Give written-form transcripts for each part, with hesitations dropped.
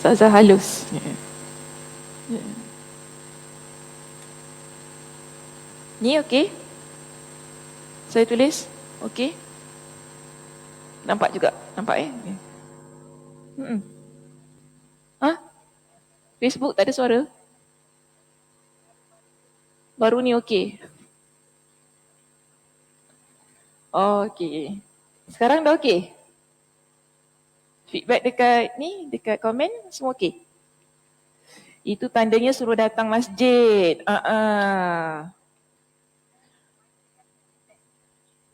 Ustazah halus. Ni okey? Saya tulis? Okey? Nampak juga? Nampak Ha? Facebook tak ada suara? Baru ni okey? Oh, okey. Sekarang dah okey? Feedback dekat ni, dekat komen, semua okey? Itu tandanya suruh datang masjid.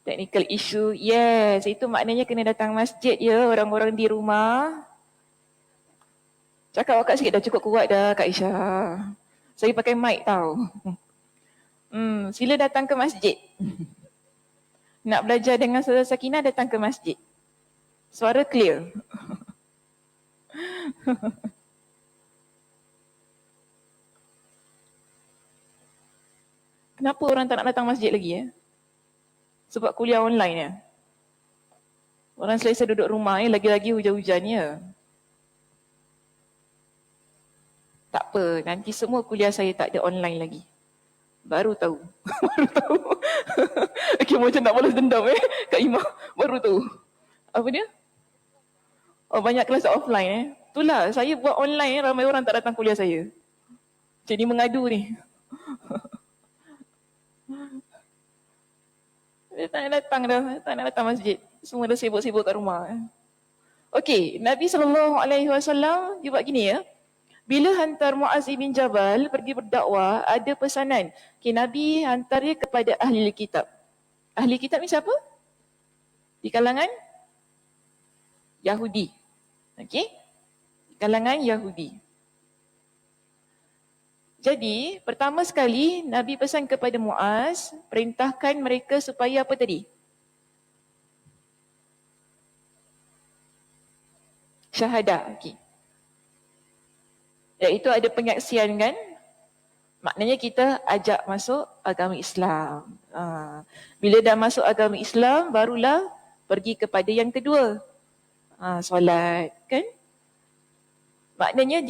Technical issue, yes. Itu maknanya kena datang masjid ya, orang-orang di rumah. Cakap awak sikit dah, cukup kuat dah Kak Aisyah. Saya pakai mic tau. Sila datang ke masjid. Nak belajar dengan Saudara Sakinah, datang ke masjid. Suara clear. Kenapa orang tak nak datang masjid lagi ya? Sebab kuliah online ya? Orang selesa duduk rumah ya, lagi-lagi hujan-hujan ya. Tak apa, nanti semua kuliah saya tak ada online lagi. Baru tahu. Baru tahu. Okay, macam nak balas dendam Kak Imah. Baru tahu. Apa dia? Oh, banyak kelas offline Itulah, saya buat online ramai orang tak datang kuliah saya. Jadi mengadu ni. Dia tak nak datang dah, tak nak datang masjid. Semua dah sibuk-sibuk kat rumah. Okey, Nabi SAW dia buat gini ya. Bila hantar Muaz bin Jabal pergi berdakwah, ada pesanan. Okay, Nabi hantar dia kepada ahli kitab. Ahli kitab ni siapa? Di kalangan Yahudi. Okey? Di kalangan Yahudi. Jadi, pertama sekali Nabi pesan kepada Muaz, perintahkan mereka supaya apa tadi? Syahadah. Okey. Iaitu ada penyaksian kan? Maknanya kita ajak masuk agama Islam. Bila dah masuk agama Islam, barulah pergi kepada yang kedua. Solat kan? Maknanya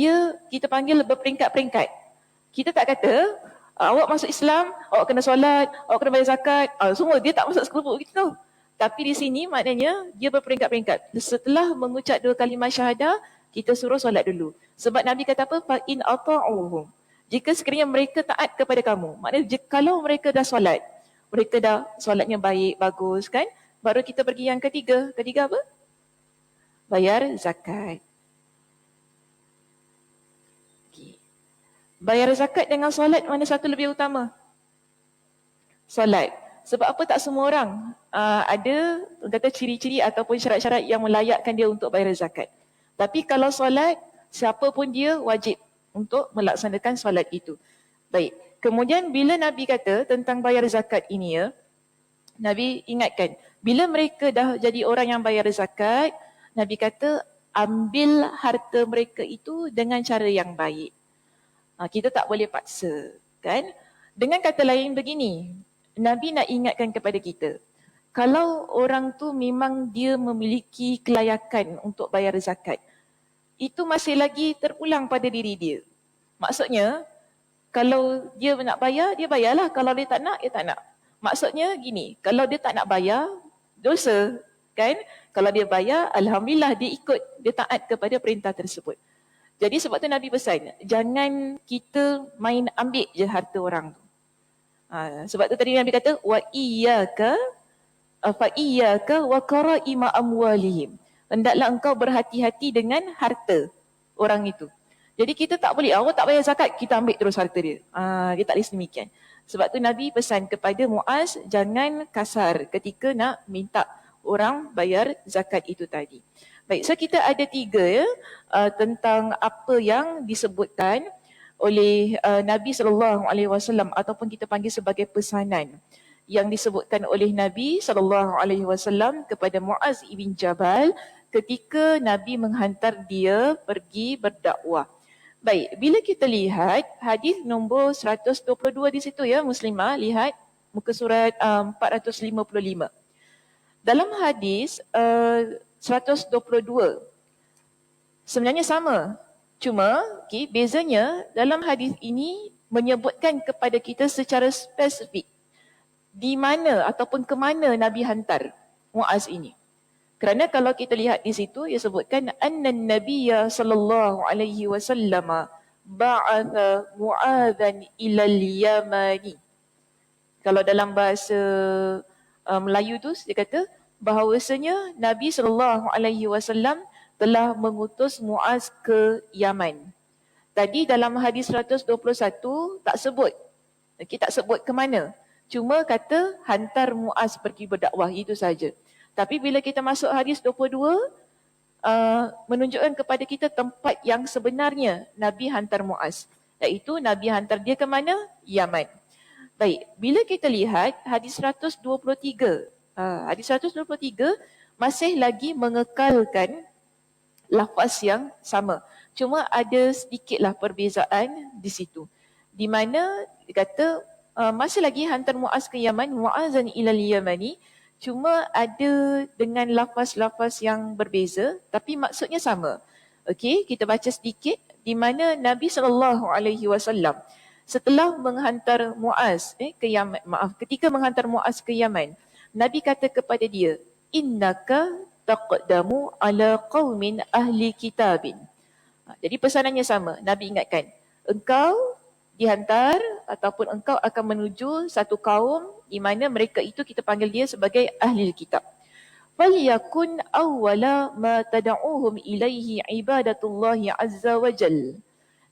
kita panggil berperingkat-peringkat. Kita tak kata, awak masuk Islam, awak kena solat, awak kena bayar zakat, semua dia tak masuk sekelupuk gitu. Tapi di sini maknanya dia berperingkat-peringkat. Setelah mengucap 2 kalimah syahadah, kita suruh solat dulu. Sebab Nabi kata apa? Fa in ata'uhum. Jika sekiranya mereka taat kepada kamu, maknanya kalau mereka dah solat, mereka dah solatnya baik, bagus kan? Baru kita pergi yang ketiga. Ketiga apa? Bayar zakat. Bayar zakat dengan solat, mana satu lebih utama? Solat. Sebab apa tak semua orang ada kata ciri-ciri ataupun syarat-syarat yang melayakkan dia untuk bayar zakat. Tapi kalau solat, siapa pun dia wajib untuk melaksanakan solat itu. Baik. Kemudian bila Nabi kata tentang bayar zakat ini ya, Nabi ingatkan, bila mereka dah jadi orang yang bayar zakat, Nabi kata ambil harta mereka itu dengan cara yang baik. Kita tak boleh paksa, kan? Dengan kata lain begini, Nabi nak ingatkan kepada kita, kalau orang tu memang dia memiliki kelayakan untuk bayar zakat, itu masih lagi terulang pada diri dia. Maksudnya, kalau dia nak bayar, dia bayarlah. Kalau dia tak nak, dia tak nak. Maksudnya gini, kalau dia tak nak bayar, dosa, kan? Kalau dia bayar, alhamdulillah dia ikut, dia taat kepada perintah tersebut. Jadi sebab tu Nabi pesan, jangan kita main ambil je harta orang tu. Sebab tu tadi Nabi kata, wa iyyaka fa iyyaka wa qara'ima amwalihim. Hendaklah engkau berhati-hati dengan harta orang itu. Jadi kita tak boleh, awak tak bayar zakat, kita ambil terus harta dia. Dia tak boleh sedemikian. Sebab tu Nabi pesan kepada Muaz, jangan kasar ketika nak minta orang bayar zakat itu tadi. Baik, so kita ada 3 ya, tentang apa yang disebutkan oleh Nabi SAW ataupun kita panggil sebagai pesanan yang disebutkan oleh Nabi SAW kepada Muaz bin Jabal ketika Nabi menghantar dia pergi berdakwah. Baik, bila kita lihat hadis nombor 122 di situ ya Muslimah, lihat muka surat 455. Dalam hadis 122 sebenarnya sama. Cuma, bezanya dalam hadis ini menyebutkan kepada kita secara spesifik di mana ataupun ke mana Nabi hantar Muaz ini. Kerana kalau kita lihat di situ, ia sebutkan anna Nabiyya sallallahu alaihi wasallam ba'atha Mu'adzan ilal Yamani. Kalau dalam bahasa Melayu tu dia kata bahawasanya Nabi sallallahu alaihi wasallam telah mengutus Muaz ke Yaman. Tadi dalam hadis 121 tak sebut. Tak sebut ke mana. Cuma kata hantar Muaz pergi berdakwah, itu saja. Tapi bila kita masuk hadis 22, menunjukkan kepada kita tempat yang sebenarnya Nabi hantar Muaz. Iaitu Nabi hantar dia ke mana? Yaman. Baik, bila kita lihat hadis 123, hadis 123 masih lagi mengekalkan lafaz yang sama. Cuma ada sedikitlah perbezaan di situ. Di mana dia kata masih lagi hantar Muaz ke Yaman, Mu'azan ilal Yamani, cuma ada dengan lafaz-lafaz yang berbeza tapi maksudnya sama. Okey, kita baca sedikit di mana Nabi SAW setelah menghantar Muaz ke Yaman, ketika menghantar Muaz ke Yaman, Nabi kata kepada dia, innaka taqdamu ala qaumin ahli kitabin. Jadi pesanannya sama, Nabi ingatkan, engkau dihantar ataupun engkau akan menuju satu kaum di mana mereka itu kita panggil dia sebagai ahli kitab. Falyakun awwala ma tad'uuhum ilaihi ibadatullahi azza wa jal.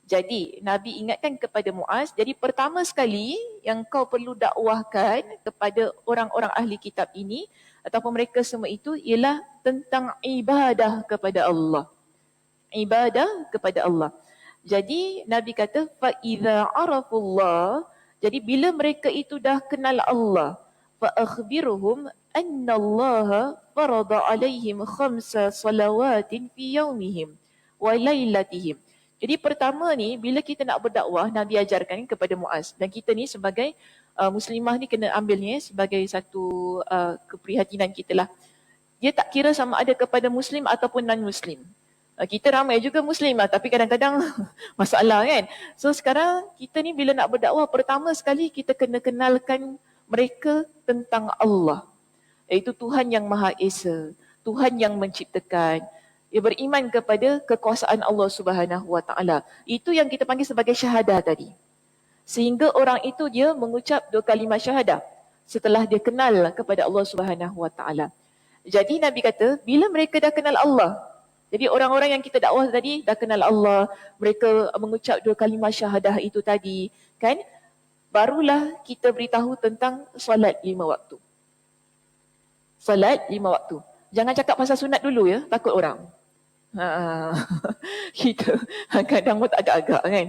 Jadi Nabi ingatkan kepada Muaz, jadi pertama sekali yang kau perlu dakwahkan kepada orang-orang ahli kitab ini ataupun mereka semua itu ialah tentang ibadah kepada Allah. Ibadah kepada Allah. Jadi Nabi kata fa idza arafullah, jadi bila mereka itu dah kenal Allah, fa akhbirhum anna Allah farada alaihim khamsa salawatin fi yaumihim wa lailatihim. Jadi pertama ni bila kita nak berdakwah, Nabi ajarkan kepada Muaz, dan kita ni sebagai muslimah ni kena ambilnya sebagai satu keprihatinan kita lah. Dia tak kira sama ada kepada muslim ataupun non-muslim. Kita ramai juga muslim lah, tapi kadang-kadang masalah kan. So sekarang kita ni bila nak berdakwah, pertama sekali kita kena kenalkan mereka tentang Allah. Iaitu Tuhan yang Maha Esa, Tuhan yang menciptakan. Dia beriman kepada kekuasaan Allah Subhanahu Wa Taala. Itu yang kita panggil sebagai syahadah tadi. Sehingga orang itu dia mengucap 2 kalimah syahadah setelah dia kenal kepada Allah Subhanahu Wa Taala. Jadi Nabi kata, bila mereka dah kenal Allah, jadi orang-orang yang kita dakwah tadi dah kenal Allah, mereka mengucap 2 kalimah syahadah itu tadi, kan? Barulah kita beritahu tentang solat 5 waktu. Solat 5 waktu. Jangan cakap pasal sunat dulu ya, takut orang. Kita kadang pun agak-agak kan.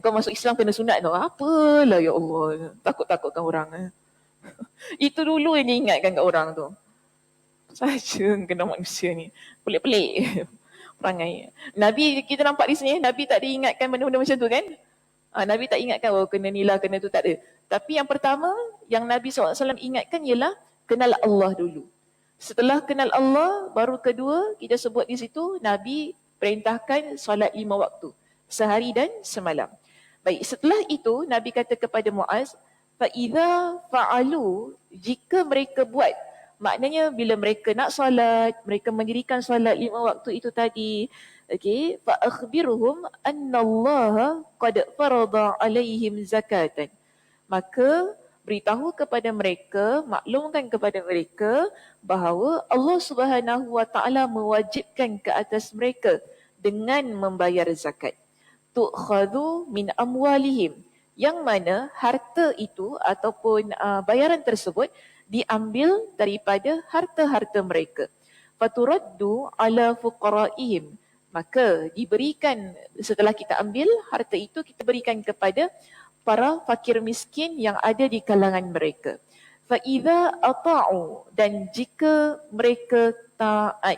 Kau masuk Islam kena sunat tau. Apalah ya Allah, takut-takutkan orang. Itu dulu yang diingatkan kat orang tu. Saja kena manusia ni. Pelik-pelik perangai. Nabi kita nampak di sini, Nabi tak diingatkan benda-benda macam tu kan? Nabi tak ingatkan, oh kena ni lah, kena tu, tak ada. Tapi yang pertama, yang Nabi SAW ingatkan ialah kenal Allah dulu. Setelah kenal Allah, baru kedua, kita sebut di situ, Nabi perintahkan solat 5 waktu. Sehari dan semalam. Baik, setelah itu, Nabi kata kepada Muaz, فَإِذَا فَعَلُوا, jika mereka buat, maknanya bila mereka nak solat, mereka mendirikan solat 5 waktu itu tadi, okay, فَأَخْبِرُهُمْ أَنَّ اللَّهَ قَدْ فَرَضَ عَلَيْهِمْ زَكَاةً. Maka beritahu kepada mereka, maklumkan kepada mereka bahawa Allah Subhanahu Wa Taala mewajibkan ke atas mereka dengan membayar zakat. Tu'khadhu min amwalihim, yang mana harta itu ataupun bayaran tersebut diambil daripada harta-harta mereka. Faturaddu ala fuqaraihim, maka diberikan, setelah kita ambil harta itu, kita berikan kepada para fakir miskin yang ada di kalangan mereka. Fa'idha ata'u, dan jika mereka taat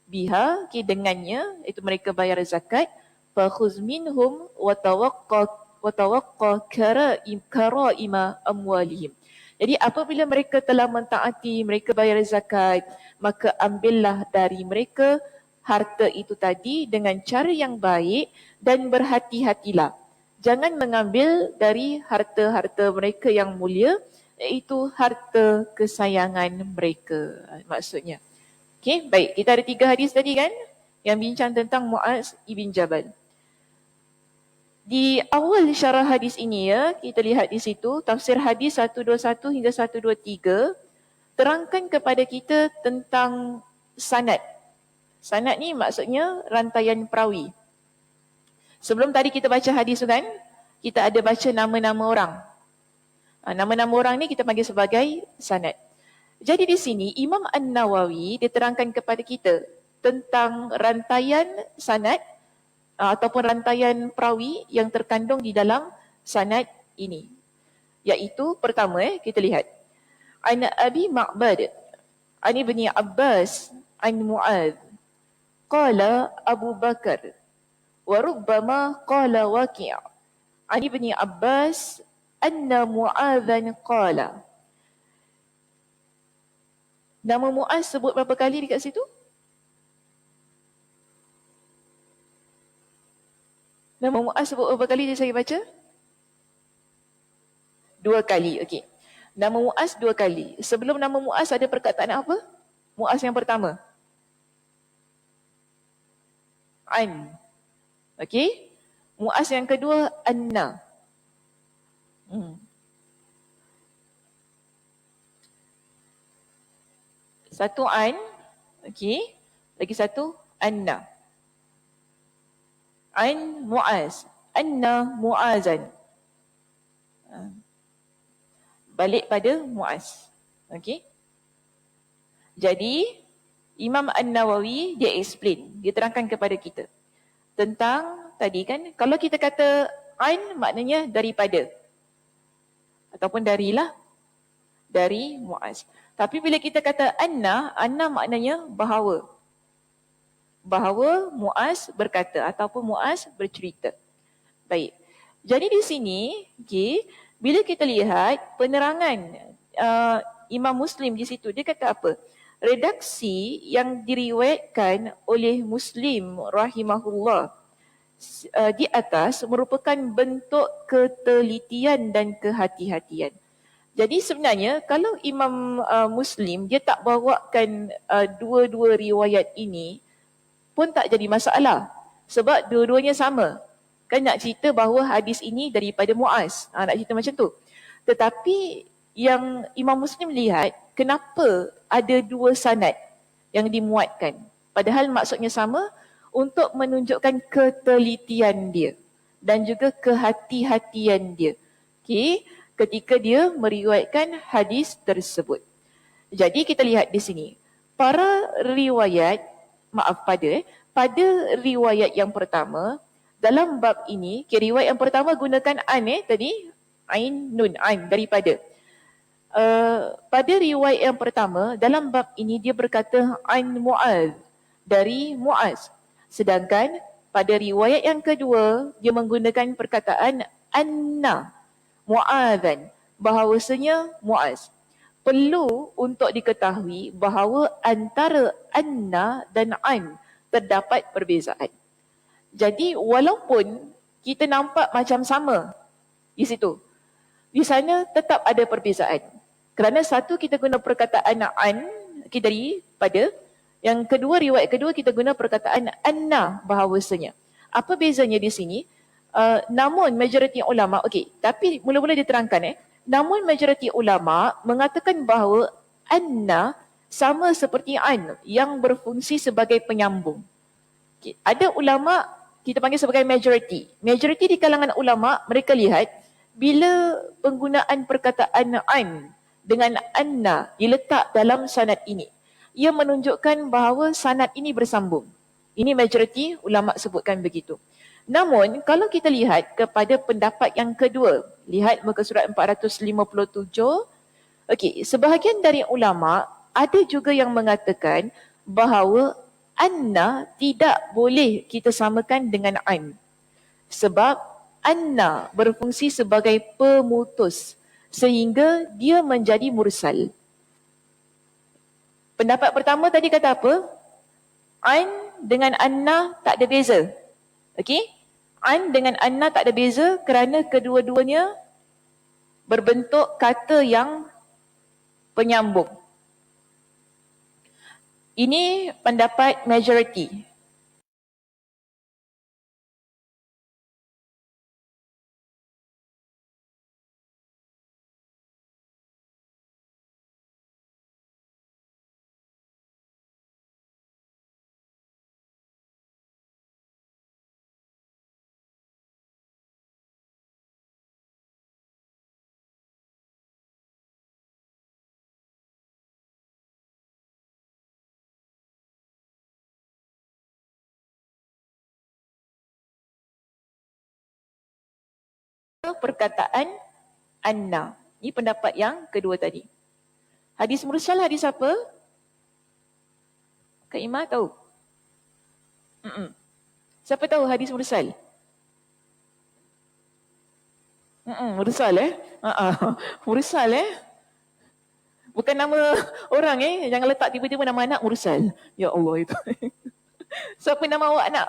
biha, dengannya, itu mereka bayar zakat, fakhuz minhum wa tawaqqa karaima amwalihim. Jadi apabila mereka telah mentaati, mereka bayar zakat, maka ambillah dari mereka harta itu tadi dengan cara yang baik dan berhati-hatilah. Jangan mengambil dari harta-harta mereka yang mulia, iaitu harta kesayangan mereka. Maksudnya. Okey, baik. Kita ada 3 hadis tadi kan yang bincang tentang Muaz ibn Jabal. Di awal syarah hadis ini ya, kita lihat di situ tafsir hadis 121 hingga 123 terangkan kepada kita tentang sanad. Sanad ni maksudnya rantaian perawi. Sebelum tadi kita baca hadis tu kan, kita ada baca nama-nama orang. Nama-nama orang ni kita panggil sebagai sanad. Jadi di sini Imam An-Nawawi dia terangkan kepada kita tentang rantaian sanad ataupun rantaian perawi yang terkandung di dalam sanad ini. Iaitu pertama kita lihat. An Abi Ma'bad an Ibni Abbas an Mu'adh qala Abu Bakar wa rubbama qala Waqi' an Ibni Abbas anna Mu'adhan qala. Nama Mu'az sebut berapa kali dekat situ? Nama Mu'az sebut berapa kali dia saya baca? 2 kali, okey. Nama Mu'az 2 kali. Sebelum nama Mu'az ada perkataan apa? Mu'az yang pertama. An. Okey. Mu'az yang kedua, Anna. Satu An. Okey. Lagi satu, Anna. An Mu'az. Anna Mu'azan. Balik pada Mu'az. Okey. Jadi, Imam An-Nawawi dia explain, dia terangkan kepada kita tentang tadi kan, kalau kita kata an maknanya daripada ataupun darilah, dari Mu'az. Tapi bila kita kata anna maknanya bahawa. Bahawa Mu'az berkata ataupun Mu'az bercerita. Baik. Jadi di sini, okay, bila kita lihat penerangan Imam Muslim di situ, dia kata apa? Redaksi yang diriwayatkan oleh Muslim rahimahullah di atas merupakan bentuk ketelitian dan kehati-hatian. Jadi sebenarnya kalau Imam Muslim dia tak bawakan dua-dua riwayat ini pun tak jadi masalah. Sebab dua-duanya sama. Kan nak cerita bahawa hadis ini daripada Mu'az. Nak cerita macam tu. Tetapi yang Imam Muslim lihat, kenapa ada 2 sanad yang dimuatkan? Padahal maksudnya sama, untuk menunjukkan ketelitian dia dan juga kehati-hatian dia. Okay, ketika dia meriwayatkan hadis tersebut. Jadi kita lihat di sini, para riwayat, pada riwayat yang pertama, dalam bab ini, riwayat yang pertama gunakan an tadi, ain nun, an, daripada. Pada riwayat yang pertama, dalam bab ini dia berkata an Mu'adh, dari Mu'az. Sedangkan pada riwayat yang kedua, dia menggunakan perkataan anna Mu'adhan, bahawasanya Mu'az. Perlu untuk diketahui bahawa antara anna dan an terdapat perbezaan. Jadi walaupun kita nampak macam sama di situ, di sana tetap ada perbezaan. Kerana satu kita guna perkataan an, daripada. Yang kedua, riwayat kedua kita guna perkataan anna, bahawasanya. Apa bezanya di sini? Namun majoriti ulama, tapi mula-mula diterangkan namun majoriti ulama mengatakan bahawa anna sama seperti an yang berfungsi sebagai penyambung. Ada ulama kita panggil sebagai majoriti. Majoriti di kalangan ulama, mereka lihat bila penggunaan perkataan an dengan anna diletak dalam sanad ini, ia menunjukkan bahawa sanad ini bersambung. Ini majoriti ulama sebutkan begitu. Namun kalau kita lihat kepada pendapat yang kedua, lihat muka surat 457, sebahagian dari ulama ada juga yang mengatakan bahawa anna tidak boleh kita samakan dengan an. Sebab anna berfungsi sebagai pemutus sehingga dia menjadi mursal. Pendapat pertama tadi kata apa? An dengan anna tak ada beza. Okey? An dengan anna tak ada beza kerana kedua-duanya berbentuk kata yang penyambung. Ini pendapat majority. Perkataan anna. Ini pendapat yang kedua tadi. Hadis mursal hadis apa? Kak Ima tahu? Siapa tahu hadis mursal? Mursal Mursal Bukan nama orang Jangan letak tiba-tiba nama anak Mursal. Ya Allah itu. Siapa nama awak anak?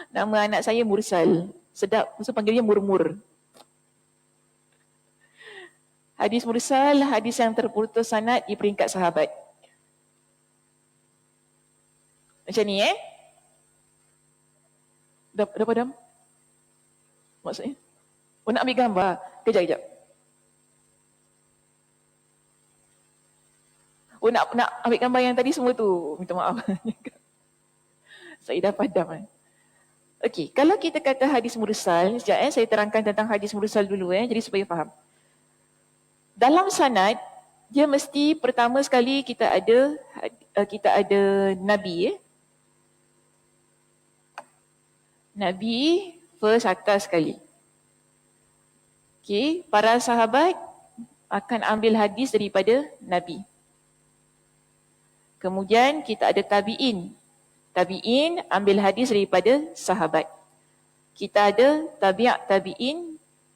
Nama anak saya Mursal. Sedap, so panggilnya Murmur. Hadis mursal, hadis yang terputus sanad di peringkat sahabat. Macam ni Dah padam? Maksudnya? Oh nak ambil gambar? Kejap. Oh nak ambil gambar yang tadi semua tu? Minta maaf. Saya dah padam Okey, kalau kita kata hadis mursal, sekejap saya terangkan tentang hadis mursal dulu jadi supaya faham. Dalam sanad, dia mesti pertama sekali kita ada Nabi Nabi first atas sekali. Okey, para sahabat akan ambil hadis daripada Nabi. Kemudian kita ada tabi'in. Tabi'in ambil hadis daripada sahabat. Kita ada tabi'in.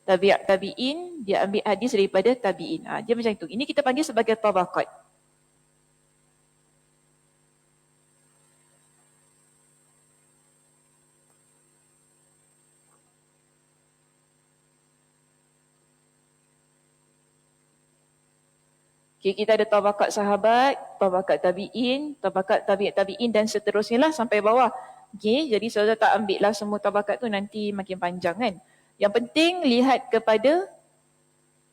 Tabi'in dia ambil hadis daripada tabi'in. Dia macam itu. Ini kita panggil sebagai tabaqat. Okay, kita ada tabaqat sahabat, tabaqat tabi'in, tabaqat tabi'in dan seterusnya lah sampai bawah. Okay, jadi saudara tak ambil lah semua tabaqat tu nanti makin panjang kan. Yang penting lihat kepada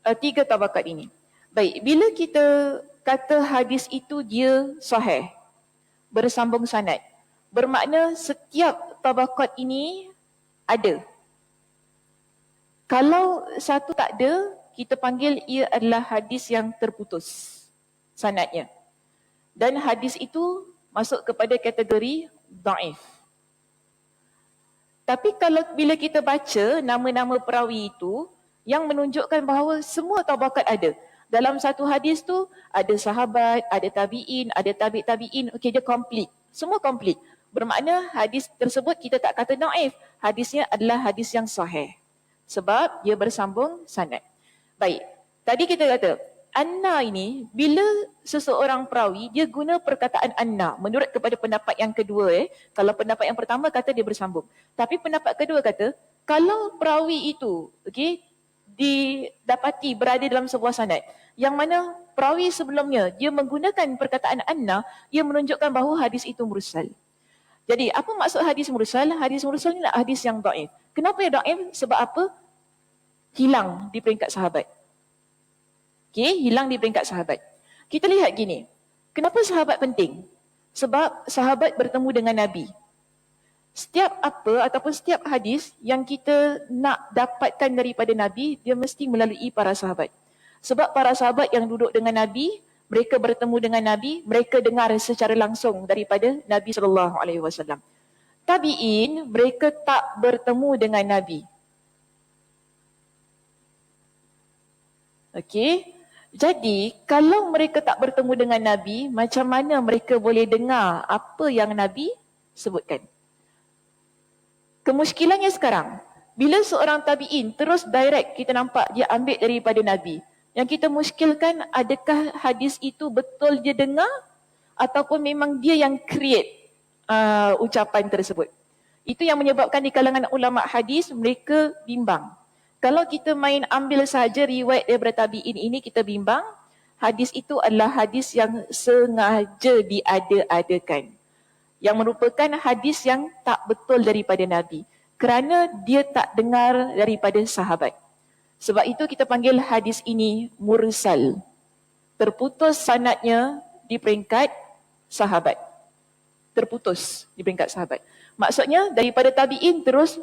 3 tabaqat ini. Baik, bila kita kata hadis itu dia sahih, bersambung sanad, bermakna setiap tabaqat ini ada. Kalau satu tak ada, kita panggil ia adalah hadis yang terputus sanadnya. Dan hadis itu masuk kepada kategori dhaif. Tapi kalau bila kita baca nama-nama perawi itu yang menunjukkan bahawa semua tabaqat ada. Dalam satu hadis tu ada sahabat, ada tabi'in, ada tabi'in, okey dia komplit. Semua komplit. Bermakna hadis tersebut kita tak kata dhaif. Hadisnya adalah hadis yang sahih. Sebab dia bersambung sanad. Baik, tadi kita kata anna ini bila seseorang perawi dia guna perkataan anna menurut kepada pendapat yang kedua kalau pendapat yang pertama kata dia bersambung. Tapi pendapat kedua kata kalau perawi itu didapati berada dalam sebuah sanad yang mana perawi sebelumnya dia menggunakan perkataan anna, ia menunjukkan bahawa hadis itu mursal. Jadi apa maksud hadis mursal? Hadis mursal ni adalah hadis yang dhaif. Kenapa ia dhaif? Sebab apa? Hilang di peringkat sahabat. Okay, hilang di peringkat sahabat. Kita lihat gini, kenapa sahabat penting? Sebab sahabat bertemu dengan Nabi. Setiap apa ataupun setiap hadis yang kita nak dapatkan daripada Nabi, dia mesti melalui para sahabat. Sebab para sahabat yang duduk dengan Nabi, mereka bertemu dengan Nabi, mereka dengar secara langsung daripada Nabi SAW. Tabi'in, mereka tak bertemu dengan Nabi. Okey. Jadi, kalau mereka tak bertemu dengan Nabi, macam mana mereka boleh dengar apa yang Nabi sebutkan? Kemusykilannya sekarang, bila seorang tabi'in terus direct kita nampak dia ambil daripada Nabi, yang kita muskilkan adakah hadis itu betul dia dengar ataupun memang dia yang create ucapan tersebut. Itu yang menyebabkan di kalangan ulama hadis mereka bimbang. Kalau kita main ambil sahaja riwayat daripada tabi'in ini, kita bimbang, hadis itu adalah hadis yang sengaja diada-adakan, yang merupakan hadis yang tak betul daripada Nabi, kerana dia tak dengar daripada sahabat. Sebab itu kita panggil hadis ini mursal. Terputus sanadnya di peringkat sahabat. Terputus di peringkat sahabat. Maksudnya daripada tabi'in terus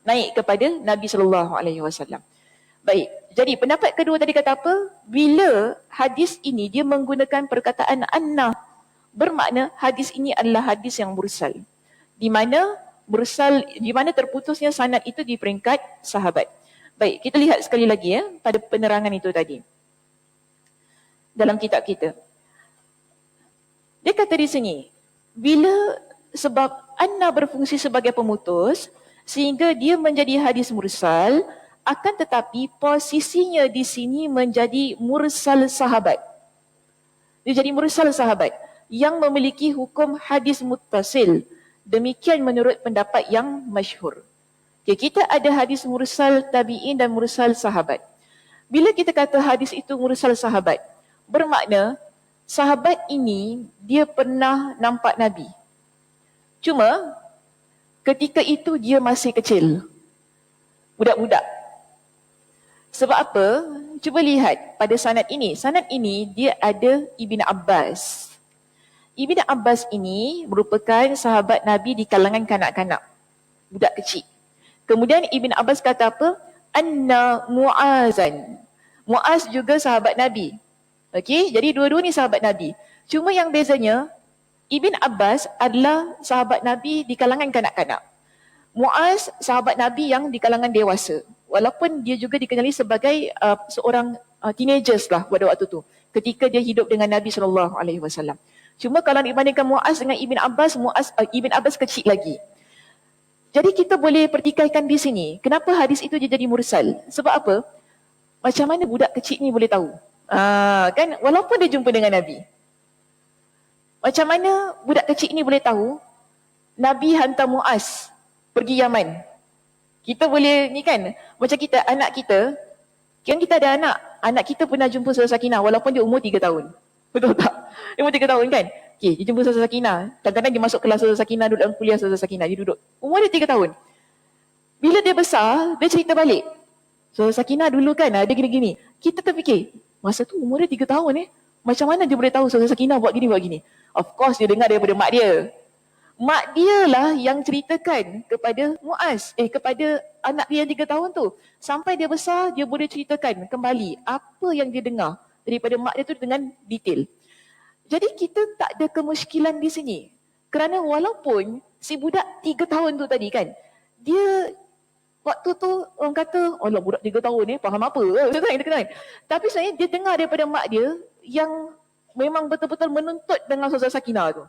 naik kepada Nabi SAW. Baik, jadi pendapat kedua tadi kata apa? Bila hadis ini dia menggunakan perkataan anna, bermakna hadis ini adalah hadis yang mursal. Di mana terputusnya sanad itu di peringkat sahabat. Baik, kita lihat sekali lagi pada penerangan itu tadi. Dalam kitab kita. Dia kata di sini, bila sebab anna berfungsi sebagai pemutus, sehingga dia menjadi hadis mursal, akan tetapi posisinya di sini menjadi mursal sahabat. Dia jadi mursal sahabat yang memiliki hukum hadis muttasil. Demikian menurut pendapat yang masyhur. Okay, kita ada hadis mursal tabi'in dan mursal sahabat. Bila kita kata hadis itu mursal sahabat, bermakna sahabat ini dia pernah nampak Nabi. Cuma ketika itu dia masih kecil. Budak-budak. Sebab apa? Cuba lihat pada sanad ini. Sanad ini dia ada Ibn Abbas. Ibn Abbas ini merupakan sahabat Nabi di kalangan kanak-kanak. Budak kecil. Kemudian Ibn Abbas kata apa? Anna Mu'azan. Mu'az juga sahabat Nabi. Okey, jadi dua-dua ni sahabat Nabi. Cuma yang bezanya, Ibn Abbas adalah sahabat Nabi di kalangan kanak-kanak. Mu'az sahabat Nabi yang di kalangan dewasa. Walaupun dia juga dikenali sebagai seorang teenagers lah pada waktu tu. Ketika dia hidup dengan Nabi SAW. Cuma kalau dibandingkan Mu'az dengan Ibn Abbas, Ibn Abbas kecil lagi. Jadi kita boleh pertikaikan di sini. Kenapa hadis itu dia jadi mursal? Sebab apa? Macam mana budak kecil ni boleh tahu? Kan? Walaupun dia jumpa dengan Nabi. Macam mana budak kecil ni boleh tahu Nabi hantar Mu'az pergi Yaman? Kita boleh ni kan, macam kita, anak kita, kan kita ada anak kita pernah jumpa Saudara Sakinah walaupun dia umur 3 tahun. Betul tak? Dia umur 3 tahun kan? Okay, dia jumpa Saudara Sakinah. Kadang-kadang dia masuk kelas Saudara Sakinah, duduk dalam kuliah Saudara Sakinah, dia duduk. Umur dia 3 tahun. Bila dia besar, dia cerita balik. Saudara Sakinah dulu kan, dia gini-gini. Kita terfikir, masa tu umur dia 3 tahun macam mana dia boleh tahu Saudara Sakinah buat gini? Of course dia dengar daripada mak dia. Mak dia lah yang ceritakan kepada Mu'az, kepada anak dia yang 3 tahun tu. Sampai dia besar, dia boleh ceritakan kembali apa yang dia dengar daripada mak dia tu dengan detail. Jadi kita tak ada kemusykilan di sini. Kerana walaupun si budak 3 tahun tu tadi kan, dia waktu tu orang kata, Allah budak 3 tahun faham apa? Kan? Tapi sebenarnya dia dengar daripada mak dia yang memang betul-betul menuntut dengan Saudara Sakinah tu.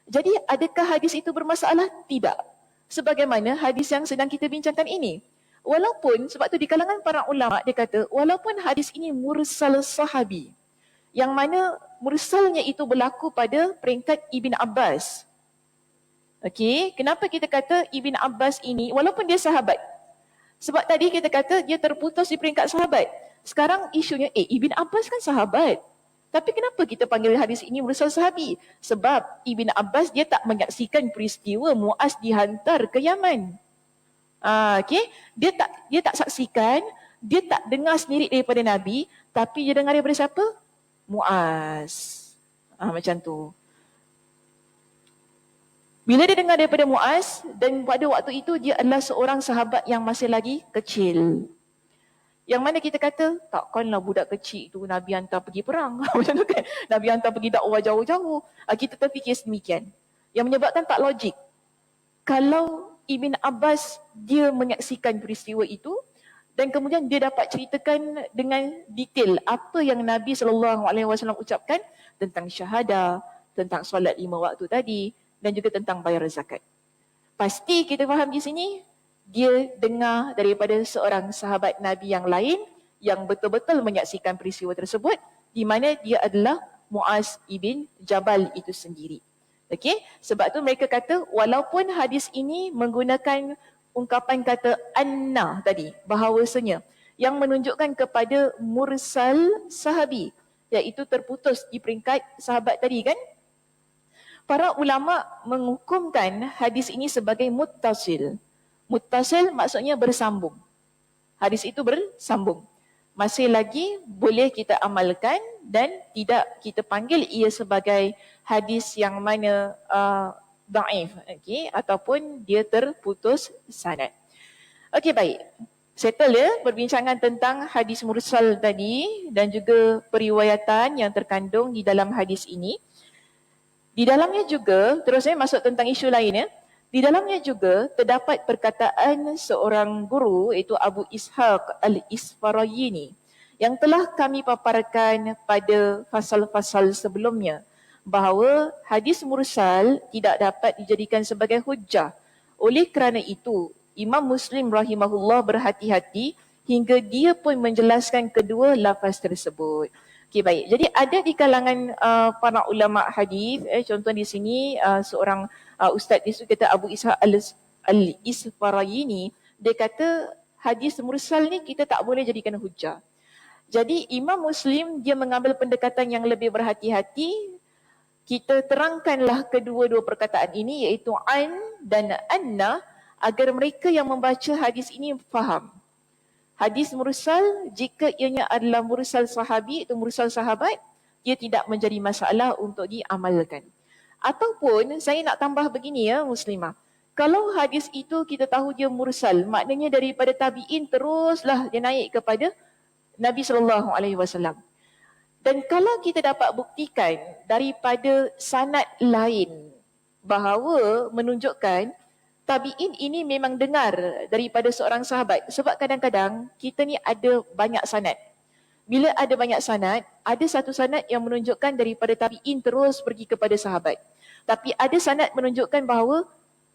Jadi adakah hadis itu bermasalah? Tidak. Sebagaimana hadis yang sedang kita bincangkan ini. Walaupun, sebab tu di kalangan para ulama dia kata, walaupun hadis ini mursal sahabi, yang mana mursalnya itu berlaku pada peringkat Ibn Abbas. Okey, kenapa kita kata Ibn Abbas ini, walaupun dia sahabat? Sebab tadi kita kata dia terputus di peringkat sahabat. Sekarang isunya, Ibn Abbas kan sahabat. Tapi kenapa kita panggil hadis ini mursal sahabi? Sebab Ibn Abbas dia tak menyaksikan peristiwa Mu'az dihantar ke Yaman. Okay? Dia tak saksikan, dia tak dengar sendiri daripada Nabi, tapi dia dengar daripada siapa? Mu'az. Macam tu. Bila dia dengar daripada Mu'az, dan pada waktu itu dia adalah seorang sahabat yang masih lagi kecil. Yang mana kita kata, takkanlah budak kecil tu Nabi hantar pergi perang. Macam tu kan? Nabi hantar pergi dakwah jauh-jauh. Kita terfikir sedemikian. Yang menyebabkan tak logik. Kalau Ibn Abbas, dia menyaksikan peristiwa itu, dan kemudian dia dapat ceritakan dengan detail apa yang Nabi SAW ucapkan tentang syahadah, tentang solat 5 waktu tadi, dan juga tentang bayar zakat. Pasti kita faham di sini, dia dengar daripada seorang sahabat Nabi yang lain yang betul-betul menyaksikan peristiwa tersebut, di mana dia adalah Mu'az ibn Jabal itu sendiri. Okey, sebab tu mereka kata walaupun hadis ini menggunakan ungkapan kata anna tadi, bahawasanya yang menunjukkan kepada mursal sahabi, iaitu terputus di peringkat sahabat tadi kan. Para ulama menghukumkan hadis ini sebagai muttasil. Muttasil maksudnya bersambung. Hadis itu bersambung. Masih lagi boleh kita amalkan dan tidak kita panggil ia sebagai hadis yang mana daif, okay? Ataupun dia terputus sanad. Okey, baik. Settle ya perbincangan tentang hadis mursal tadi dan juga periwayatan yang terkandung di dalam hadis ini. Di dalamnya juga, terusnya masuk tentang isu lain ya. Di dalamnya juga terdapat perkataan seorang guru iaitu Abu Ishaq Al-Isfarayini yang telah kami paparkan pada fasal-fasal sebelumnya bahawa hadis mursal tidak dapat dijadikan sebagai hujjah. Oleh kerana itu, Imam Muslim rahimahullah berhati-hati hingga dia pun menjelaskan kedua lafaz tersebut. Okey, baik. Jadi ada di kalangan para ulama hadis, contoh di sini seorang ustaz di situ kata Abu Ishaq Al-Isfarayini, dia kata hadis mursal ni kita tak boleh jadikan hujah. Jadi Imam Muslim dia mengambil pendekatan yang lebih berhati-hati. Kita terangkanlah kedua-dua perkataan ini iaitu an dan anna agar mereka yang membaca hadis ini faham. Hadis mursal, jika ianya adalah mursal sahabi atau mursal sahabat, ia tidak menjadi masalah untuk diamalkan. Ataupun saya nak tambah begini ya Muslimah. Kalau hadis itu kita tahu dia mursal, maknanya daripada tabi'in teruslah dia naik kepada Nabi SAW. Dan kalau kita dapat buktikan daripada sanad lain bahawa menunjukkan tabi'in ini memang dengar daripada seorang sahabat. Sebab kadang-kadang kita ni ada banyak sanad. Bila ada banyak sanad, ada satu sanad yang menunjukkan daripada tabi'in terus pergi kepada sahabat. Tapi ada sanad menunjukkan bahawa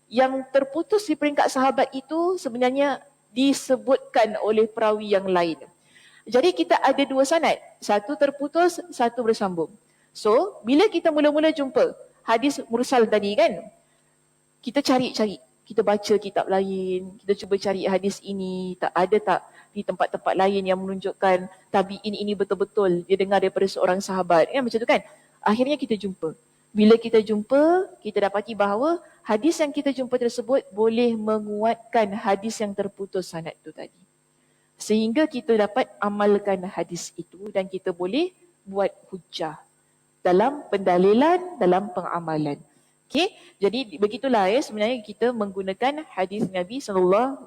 yang terputus di peringkat sahabat itu sebenarnya disebutkan oleh perawi yang lain. Jadi kita ada dua sanad. Satu terputus, satu bersambung. So, bila kita mula-mula jumpa hadis mursal tadi kan, kita cari-cari. Kita baca kitab lain, kita cuba cari hadis ini, tak ada tak di tempat-tempat lain yang menunjukkan tabi'in ini betul-betul dia dengar daripada seorang sahabat. Kan macam tu kan? Akhirnya kita jumpa. Bila kita jumpa, kita dapati bahawa hadis yang kita jumpa tersebut boleh menguatkan hadis yang terputus sanad tu tadi. Sehingga kita dapat amalkan hadis itu dan kita boleh buat hujah dalam pendalilan, dalam pengamalan. Okey, jadi begitulah ya sebenarnya kita menggunakan hadis Nabi SAW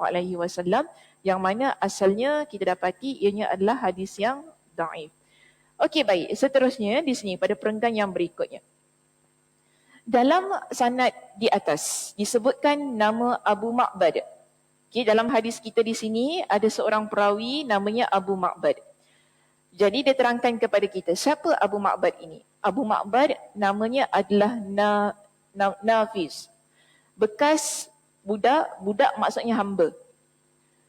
yang mana asalnya kita dapati ianya adalah hadis yang daif. Okey, baik. Seterusnya di sini pada perenggan yang berikutnya. Dalam sanad di atas disebutkan nama Abu Ma'bad. Okey, dalam hadis kita di sini ada seorang perawi namanya Abu Ma'bad. Jadi dia terangkan kepada kita siapa Abu Ma'bad ini. Abu Ma'bad namanya adalah Nafis. Bekas budak maksudnya hamba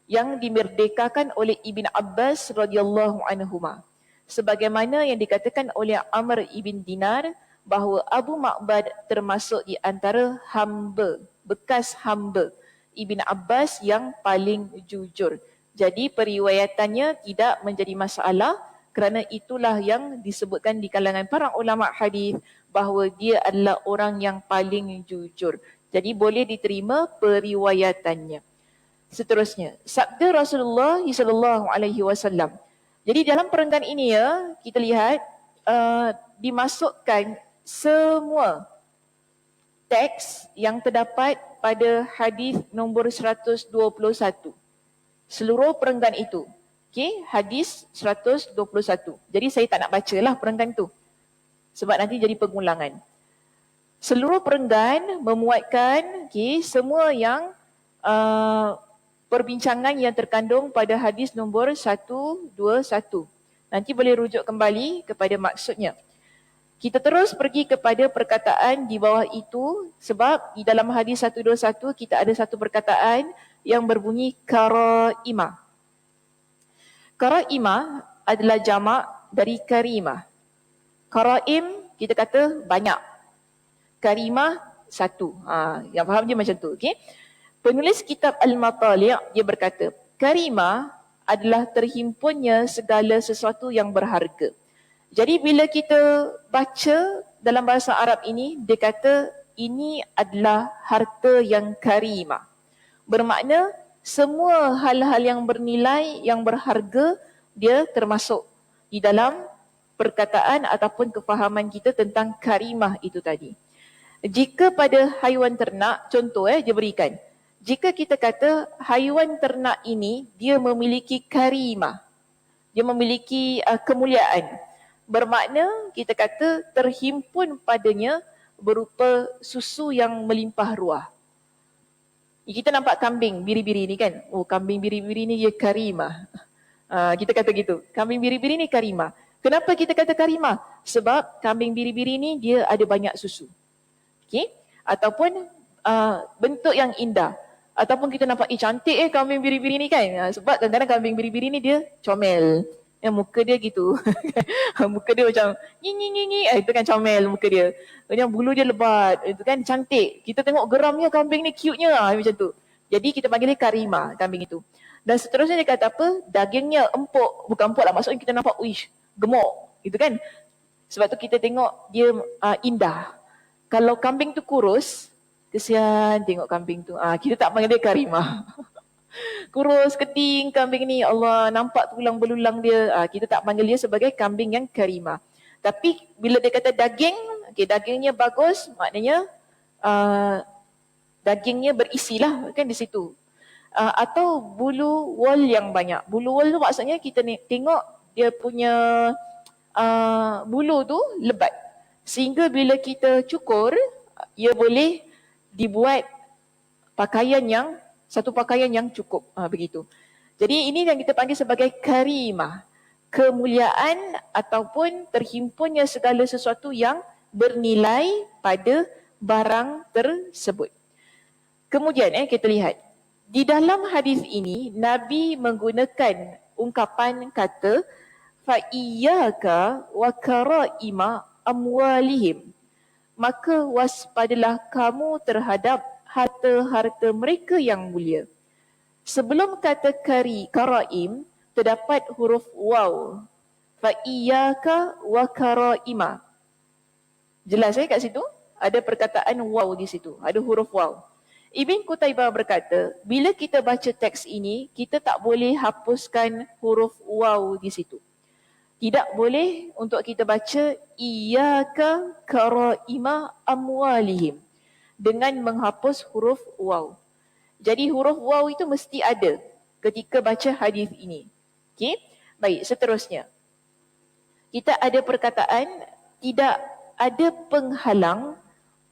yang dimerdekakan oleh Ibn Abbas radhiyallahu anhuma. Sebagaimana yang dikatakan oleh Amr ibn Dinar bahawa Abu Ma'bad termasuk di antara hamba, bekas hamba Ibn Abbas yang paling jujur. Jadi periwayatannya tidak menjadi masalah kerana itulah yang disebutkan di kalangan para ulama hadis bahawa dia adalah orang yang paling jujur. Jadi boleh diterima periwayatannya. Seterusnya, sabda Rasulullah SAW. Jadi dalam perenggan ini ya, kita lihat dimasukkan semua teks yang terdapat pada hadis nombor 121. Seluruh perenggan itu. Okey, hadis 121. Jadi saya tak nak bacalah perenggan tu. Sebab nanti jadi pengulangan. Seluruh perenggan memuatkan semua yang perbincangan yang terkandung pada hadis nombor 121. Nanti boleh rujuk kembali kepada maksudnya. Kita terus pergi kepada perkataan di bawah itu sebab di dalam hadis 121 kita ada satu perkataan yang berbunyi karaimah. Karaimah adalah jamak dari karimah. Karaim kita kata banyak. karimah satu. Yang faham je macam tu. Okay? Penulis kitab Al-Matali' dia berkata, karimah adalah terhimpunnya segala sesuatu yang berharga. Jadi bila kita baca dalam bahasa Arab ini, dia kata ini adalah harta yang karimah. Bermakna semua hal-hal yang bernilai, yang berharga, dia termasuk di dalam perkataan ataupun kefahaman kita tentang karimah itu tadi. Jika pada haiwan ternak, contoh dia berikan. Jika kita kata haiwan ternak ini, dia memiliki karimah. Dia memiliki kemuliaan. Bermakna kita kata terhimpun padanya berupa susu yang melimpah ruah. Kita nampak kambing biri-biri ni kan. Oh, kambing biri-biri ni dia karimah. Kita kata gitu. Kambing biri-biri ni karimah. Kenapa kita kata karimah? Sebab kambing biri-biri ni dia ada banyak susu. Okay? Ataupun bentuk yang indah. Ataupun kita nampak, cantik kambing biri-biri ni kan. Sebab kadang-kadang kambing biri-biri ni dia comel. Muka dia gitu. Muka dia macam nyi. Itu kan comel muka dia. Kemudian bulu dia lebat. Itu kan cantik. Kita tengok geramnya kambing ni cute-nya macam tu. Jadi kita panggil dia karimah kambing itu. Dan seterusnya dia kata apa? Dagingnya empuk. Bukan empuk lah. Maksudnya kita nampak gemuk. Gitu kan. Sebab tu kita tengok dia indah. Kalau kambing tu kurus, kesian tengok kambing tu. Kita tak panggil dia karimah. Kurus, keting kambing ni, Allah nampak tulang belulang dia. Kita tak panggil dia sebagai kambing yang karimah. Tapi bila dia kata daging, dagingnya bagus, maknanya dagingnya berisilah kan di situ. Atau bulu wol yang banyak. Bulu wol tu maksudnya kita tengok dia punya bulu tu lebat. Sehingga bila kita cukur, ia boleh dibuat satu pakaian yang cukup. Begitu. Jadi ini yang kita panggil sebagai karimah. Kemuliaan ataupun terhimpunnya segala sesuatu yang bernilai pada barang tersebut. Kemudian kita lihat. Di dalam hadis ini, Nabi menggunakan ungkapan kata فَإِيَّاكَ وَكَرَائِمَ أَمْوَالِهِمْ. Maka waspadalah kamu terhadap harta-harta mereka yang mulia. Sebelum kata karaim, terdapat huruf waw. فَإِيَّاكَ وَكَرَائِمَ. Jelas kat situ? Ada perkataan waw di situ. Ada huruf waw. Ibn Qutaibah berkata, bila kita baca teks ini, kita tak boleh hapuskan huruf waw di situ. Tidak boleh untuk kita baca iyyaka karaima amwalihim dengan menghapus huruf waw. Jadi huruf waw itu mesti ada ketika baca hadis ini. Okey? Baik, seterusnya. Kita ada perkataan tidak ada penghalang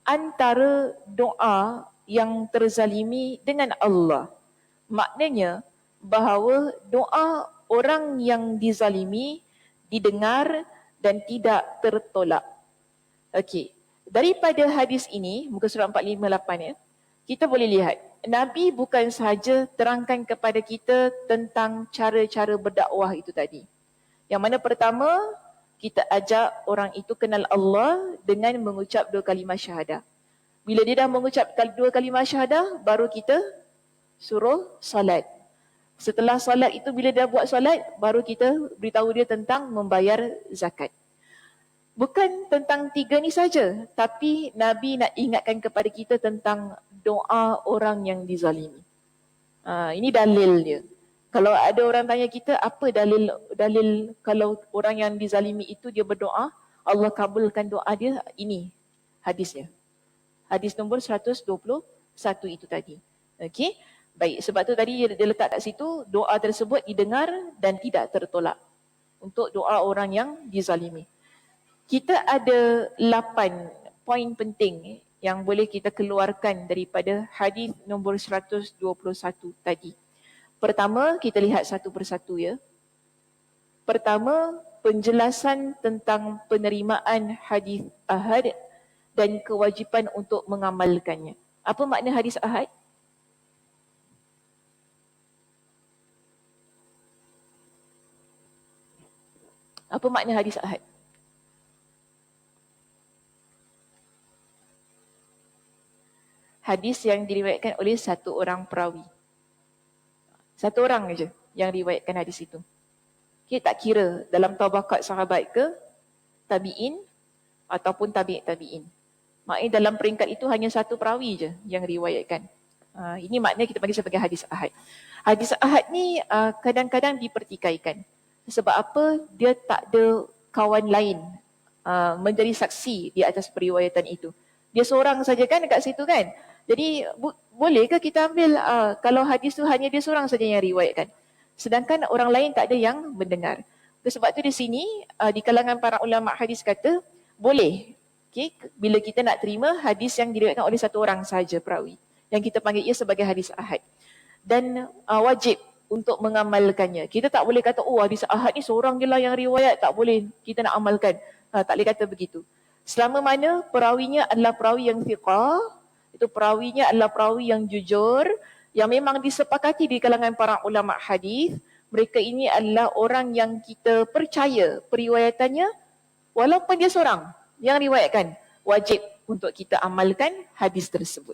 antara doa yang terzalimi dengan Allah. Maknanya bahawa doa orang yang dizalimi didengar dan tidak tertolak. Okey. Daripada hadis ini, muka surat 458 kita boleh lihat Nabi bukan sahaja terangkan kepada kita tentang cara-cara berdakwah itu tadi. Yang mana pertama, kita ajak orang itu kenal Allah dengan mengucap 2 kalimah syahadah. Bila dia dah mengucap 2 kalimah syahadah, baru kita suruh solat. Setelah solat itu, bila dia buat solat, baru kita beritahu dia tentang membayar zakat. Bukan tentang 3 ni saja, tapi Nabi nak ingatkan kepada kita tentang doa orang yang dizalimi. Ini dalil dia. Kalau ada orang tanya kita, apa dalil kalau orang yang dizalimi itu dia berdoa, Allah kabulkan doa dia, ini hadisnya. Hadis nombor 121 itu tadi. Okey. Baik, sebab tu tadi dia letak kat situ, doa tersebut didengar dan tidak tertolak. Untuk doa orang yang dizalimi. Kita ada 8 poin penting yang boleh kita keluarkan daripada hadis nombor 121 tadi. Pertama, kita lihat satu persatu ya. Pertama, penjelasan tentang penerimaan hadis ahad dan kewajipan untuk mengamalkannya. Apa makna hadis ahad? Apa makna hadis ahad? hadis yang diriwayatkan oleh satu orang perawi. Satu orang aja yang riwayatkan hadis itu. Okay, tak kira dalam tabaqat sahabat ke, tabi'in ataupun tabi'in. Maknanya dalam peringkat itu hanya satu perawi je yang riwayatkan. Ini maknanya kita panggil sebagai hadis ahad. Hadis ahad ni kadang-kadang dipertikaikan. Sebab apa? Dia tak ada kawan lain menjadi saksi di atas periwayatan itu. Dia seorang saja kan dekat situ kan. Jadi boleh ke kita ambil kalau hadis tu hanya dia seorang saja yang riwayatkan. Sedangkan orang lain tak ada yang mendengar. Sebab tu di sini di kalangan para ulama hadis kata boleh. Okay, bila kita nak terima hadis yang diriwayatkan oleh satu orang sahaja perawi, yang kita panggil ia sebagai hadis ahad. Dan wajib untuk mengamalkannya. Kita tak boleh kata, oh hadis ahad ni seorang je lah yang riwayat, tak boleh kita nak amalkan. Tak boleh kata begitu. Selama mana perawinya adalah perawi yang thiqah, itu perawinya adalah perawi yang jujur, yang memang disepakati di kalangan para ulama hadis, mereka ini adalah orang yang kita percaya periwayatannya, walaupun dia seorang yang riwayatkan, wajib untuk kita amalkan hadis tersebut.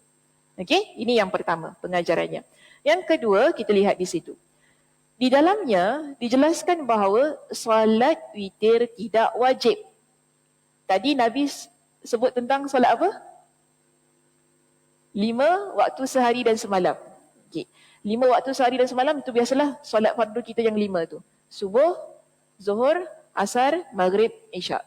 Okey, ini yang pertama pengajarannya. Yang kedua, kita lihat di situ. Di dalamnya dijelaskan bahawa solat witir tidak wajib. Tadi Nabi sebut tentang solat apa? 5 waktu sehari dan semalam. Okey. 5 waktu sehari dan semalam itu biasalah solat fardu kita yang 5 tu. Subuh, Zuhur, Asar, Maghrib, Isyak.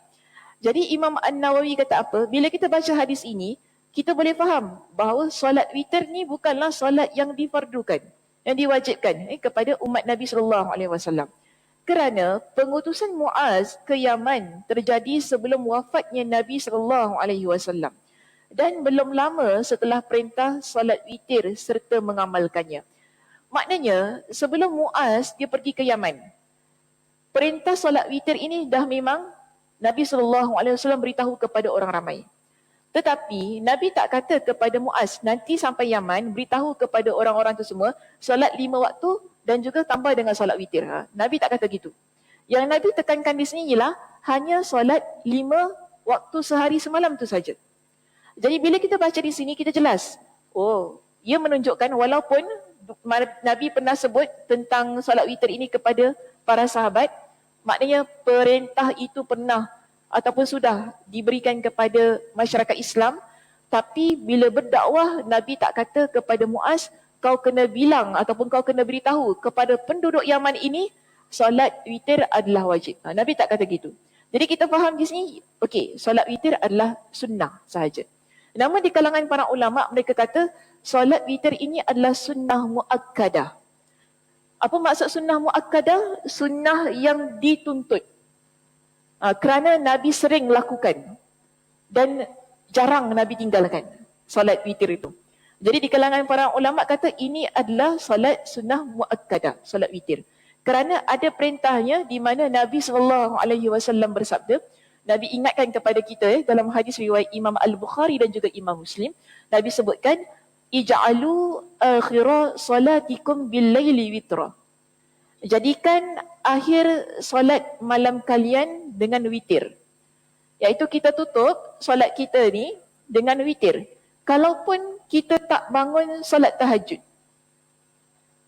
Jadi Imam An-Nawawi kata apa? Bila kita baca hadis ini, kita boleh faham bahawa solat witir ni bukanlah solat yang difardukan, yang diwajibkan kepada umat Nabi SAW. Kerana pengutusan Muaz ke Yaman terjadi sebelum wafatnya Nabi SAW. Dan belum lama setelah perintah solat witir serta mengamalkannya. Maknanya sebelum Muaz dia pergi ke Yaman, perintah solat witir ini dah memang Nabi SAW beritahu kepada orang ramai. Tetapi Nabi tak kata kepada Muaz, nanti sampai Yaman beritahu kepada orang-orang itu semua solat 5 waktu dan juga tambah dengan solat witir. Nabi tak kata gitu. Yang Nabi tekankan di sini ialah hanya solat 5 waktu sehari semalam tu saja. Jadi bila kita baca di sini kita jelas, oh, ia menunjukkan walaupun Nabi pernah sebut tentang solat witir ini kepada para sahabat, maknanya perintah itu pernah ataupun sudah diberikan kepada masyarakat Islam, tapi bila berdakwah Nabi tak kata kepada Muaz, kau kena bilang ataupun kau kena beritahu kepada penduduk Yaman ini solat witir adalah wajib. Nabi tak kata gitu. Jadi kita faham di sini, okey, solat witir adalah sunnah sahaja. Namun di kalangan para ulama mereka kata solat witir ini adalah sunnah muakkadah. Apa maksud sunnah muakkadah? Sunnah yang dituntut. Kerana Nabi sering lakukan dan jarang Nabi tinggalkan solat witir itu. Jadi di kalangan para ulama kata ini adalah solat sunnah muakkadah, solat witir. Kerana ada perintahnya di mana Nabi SAW bersabda, Nabi ingatkan kepada kita dalam hadis riwayat Imam Al-Bukhari dan juga Imam Muslim, Nabi sebutkan, ij'alu akhira salatikum bil-laili witra. Jadikan akhir solat malam kalian dengan witir. Iaitu kita tutup solat kita ni dengan witir. Kalaupun kita tak bangun solat tahajud.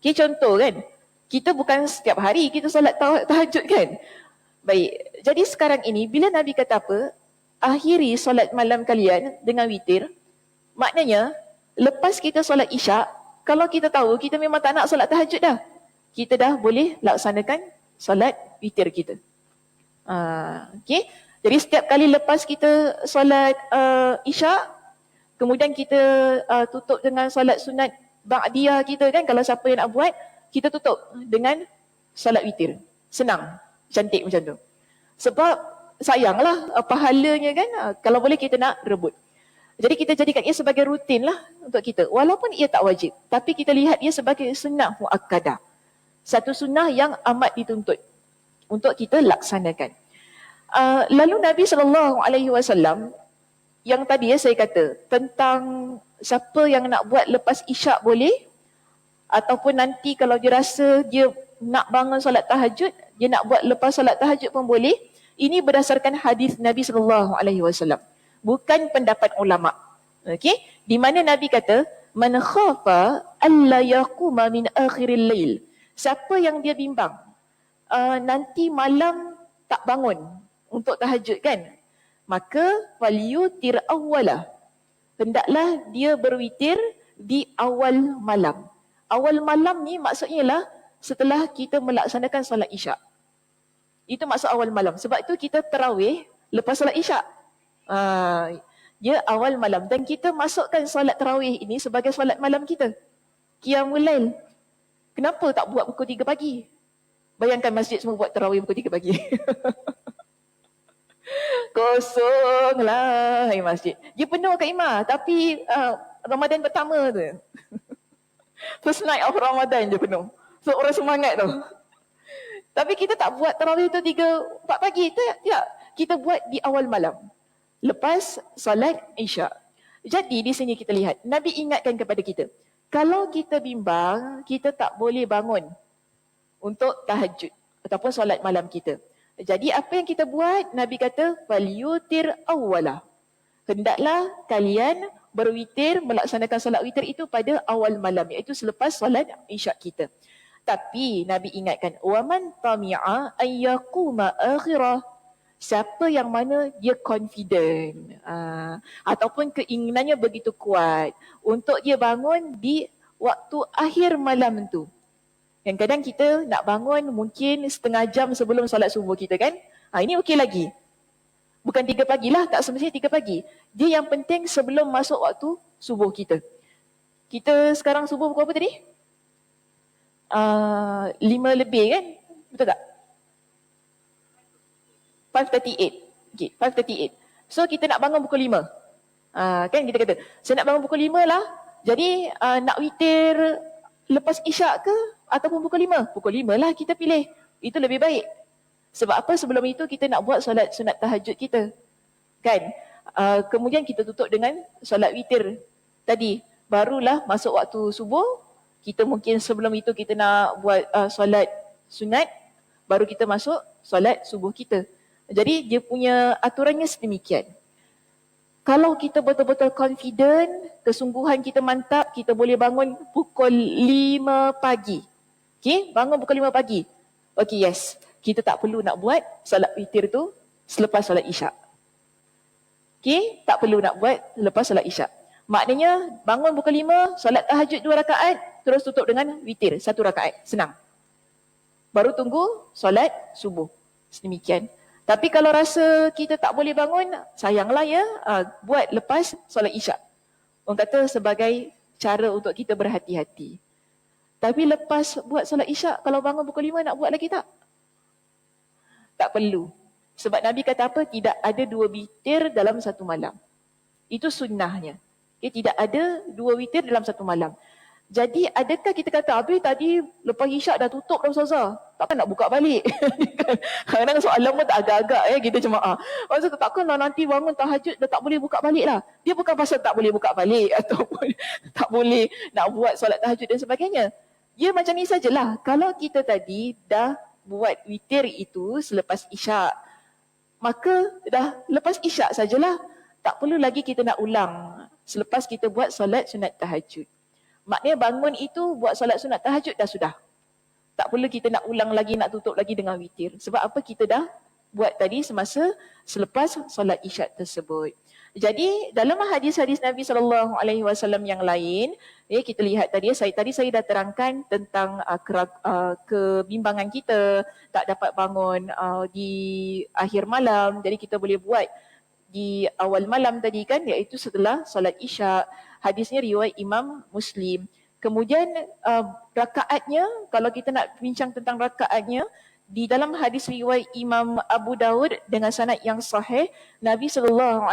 Okay, contoh kan, kita bukan setiap hari kita solat tahajud kan. Baik, jadi sekarang ini bila Nabi kata apa? Akhiri solat malam kalian dengan witir. Maknanya, lepas kita solat isyak, kalau kita tahu kita memang tak nak solat tahajud dah, kita dah boleh laksanakan solat witir kita. Okay. Jadi setiap kali lepas kita solat isyak, kemudian kita tutup dengan solat sunat ba'diyah kita kan, kalau siapa yang nak buat, kita tutup dengan solat witir. Senang, cantik macam tu. Sebab sayanglah pahalanya kan, kalau boleh kita nak rebut. Jadi kita jadikan ia sebagai rutin lah untuk kita. Walaupun ia tak wajib, tapi kita lihat ia sebagai sunnah muakkadah. Satu sunnah yang amat dituntut untuk kita laksanakan. Lalu Nabi SAW, yang tadi saya kata, tentang siapa yang nak buat lepas isyak boleh, ataupun nanti kalau dia rasa dia nak bangun solat tahajud, dia nak buat lepas solat tahajud pun boleh. Ini berdasarkan hadis Nabi SAW, bukan pendapat ulama. Okey, di mana Nabi kata, "Man khafa alla yaquma min akhiril lail." Siapa yang dia bimbang nanti malam tak bangun untuk tahajud kan? Maka falyutir awwalah. Hendaklah dia berwitir di awal malam. Awal malam ni maksudnya lah setelah kita melaksanakan solat isyak. Itu maksud awal malam. Sebab tu kita tarawih lepas solat isyak. Dia awal malam. Dan kita masukkan solat tarawih ini sebagai solat malam kita. Qiyamul Lail. Kenapa tak buat pukul 3 pagi? Bayangkan masjid semua buat tarawih pukul 3 pagi. Kosonglah masjid. Dia penuh Kak Imah. Tapi Ramadan pertama tu. First night of Ramadan je penuh. So orang semangat tu. Tapi kita tak buat tarawih tu 3-4 pagi. Tak. Kita buat di awal malam. Lepas solat isyak. Jadi di sini kita lihat. Nabi ingatkan kepada kita. Kalau kita bimbang, kita tak boleh bangun untuk tahajud. Ataupun solat malam kita. Jadi apa yang kita buat? Nabi kata, "Falyutir awwalah." Hendaklah kalian berwitir, melaksanakan solat witir itu pada awal malam. Iaitu selepas solat isyak kita. Tapi Nabi ingatkan, "Waman tami'a ayyaquma akhirah." Siapa yang mana dia confident ataupun keinginannya begitu kuat untuk dia bangun di waktu akhir malam tu. Yang kadang kita nak bangun mungkin setengah jam sebelum solat subuh kita kan. Ini okey lagi. Bukan 3 pagi lah, tak semestinya 3 pagi. Dia yang penting sebelum masuk waktu subuh kita. Kita sekarang subuh pukul apa tadi? 5 lebih kan? Betul tak? 5:38. Okay, 5:38. So kita nak bangun pukul 5. Kan kita kata, saya nak bangun pukul 5 lah. Jadi nak witir lepas isyak ke ataupun pukul 5? Pukul 5 lah kita pilih. Itu lebih baik. Sebab apa? Sebelum itu kita nak buat solat sunat tahajud kita. Kan? Kemudian kita tutup dengan solat witir tadi. Barulah masuk waktu subuh. Kita mungkin sebelum itu kita nak buat solat sunat. Baru kita masuk solat subuh kita. Jadi dia punya aturannya sedemikian. Kalau kita betul-betul confident, kesungguhan kita mantap, kita boleh bangun pukul 5 pagi. Okay, bangun pukul 5 pagi. Okay, yes. Kita tak perlu nak buat solat witir tu selepas solat isyak. Okay, tak perlu nak buat lepas solat isyak. Maknanya bangun pukul 5, solat tahajud 2 rakaat, terus tutup dengan witir 1 rakaat. Senang. Baru tunggu solat subuh. Sedemikian. Tapi kalau rasa kita tak boleh bangun, sayanglah ya, buat lepas solat isyak. Orang kata sebagai cara untuk kita berhati-hati. Tapi lepas buat solat isyak, kalau bangun pukul 5 nak buat lagi tak? Tak perlu. Sebab Nabi kata apa? Tidak ada 2 witir dalam satu malam. Itu sunnahnya. Okay, tidak ada 2 witir dalam satu malam. Jadi adakah kita kata, habis tadi lepas isyak dah tutup dah Ustazah, takkan nak buka balik? Kadang-kadang soalan pun tak agak-agak kita jemaah. Maksudnya takkanlah nanti bangun tahajud dah tak boleh buka balik lah. Dia bukan pasal tak boleh buka balik ataupun tak boleh nak buat solat tahajud dan sebagainya. Dia macam ni sajalah. Kalau kita tadi dah buat witir itu selepas isyak, maka dah lepas isyak sajalah. Tak perlu lagi kita nak ulang selepas kita buat solat sunat tahajud. Maknanya bangun itu buat solat sunat tahajud dah sudah. Tak perlu kita nak ulang lagi, nak tutup lagi dengan witir. Sebab apa? Kita dah buat tadi semasa selepas solat isyak tersebut. Jadi dalam hadis-hadis Nabi SAW yang lain, kita lihat tadi saya dah terangkan tentang kebimbangan kita, tak dapat bangun di akhir malam. Jadi kita boleh buat di awal malam tadi kan, iaitu setelah solat isyak. Hadisnya riwayat Imam Muslim. Kemudian rakaatnya, kalau kita nak bincang tentang rakaatnya, di dalam hadis riwayat Imam Abu Daud dengan sanad yang sahih, Nabi SAW,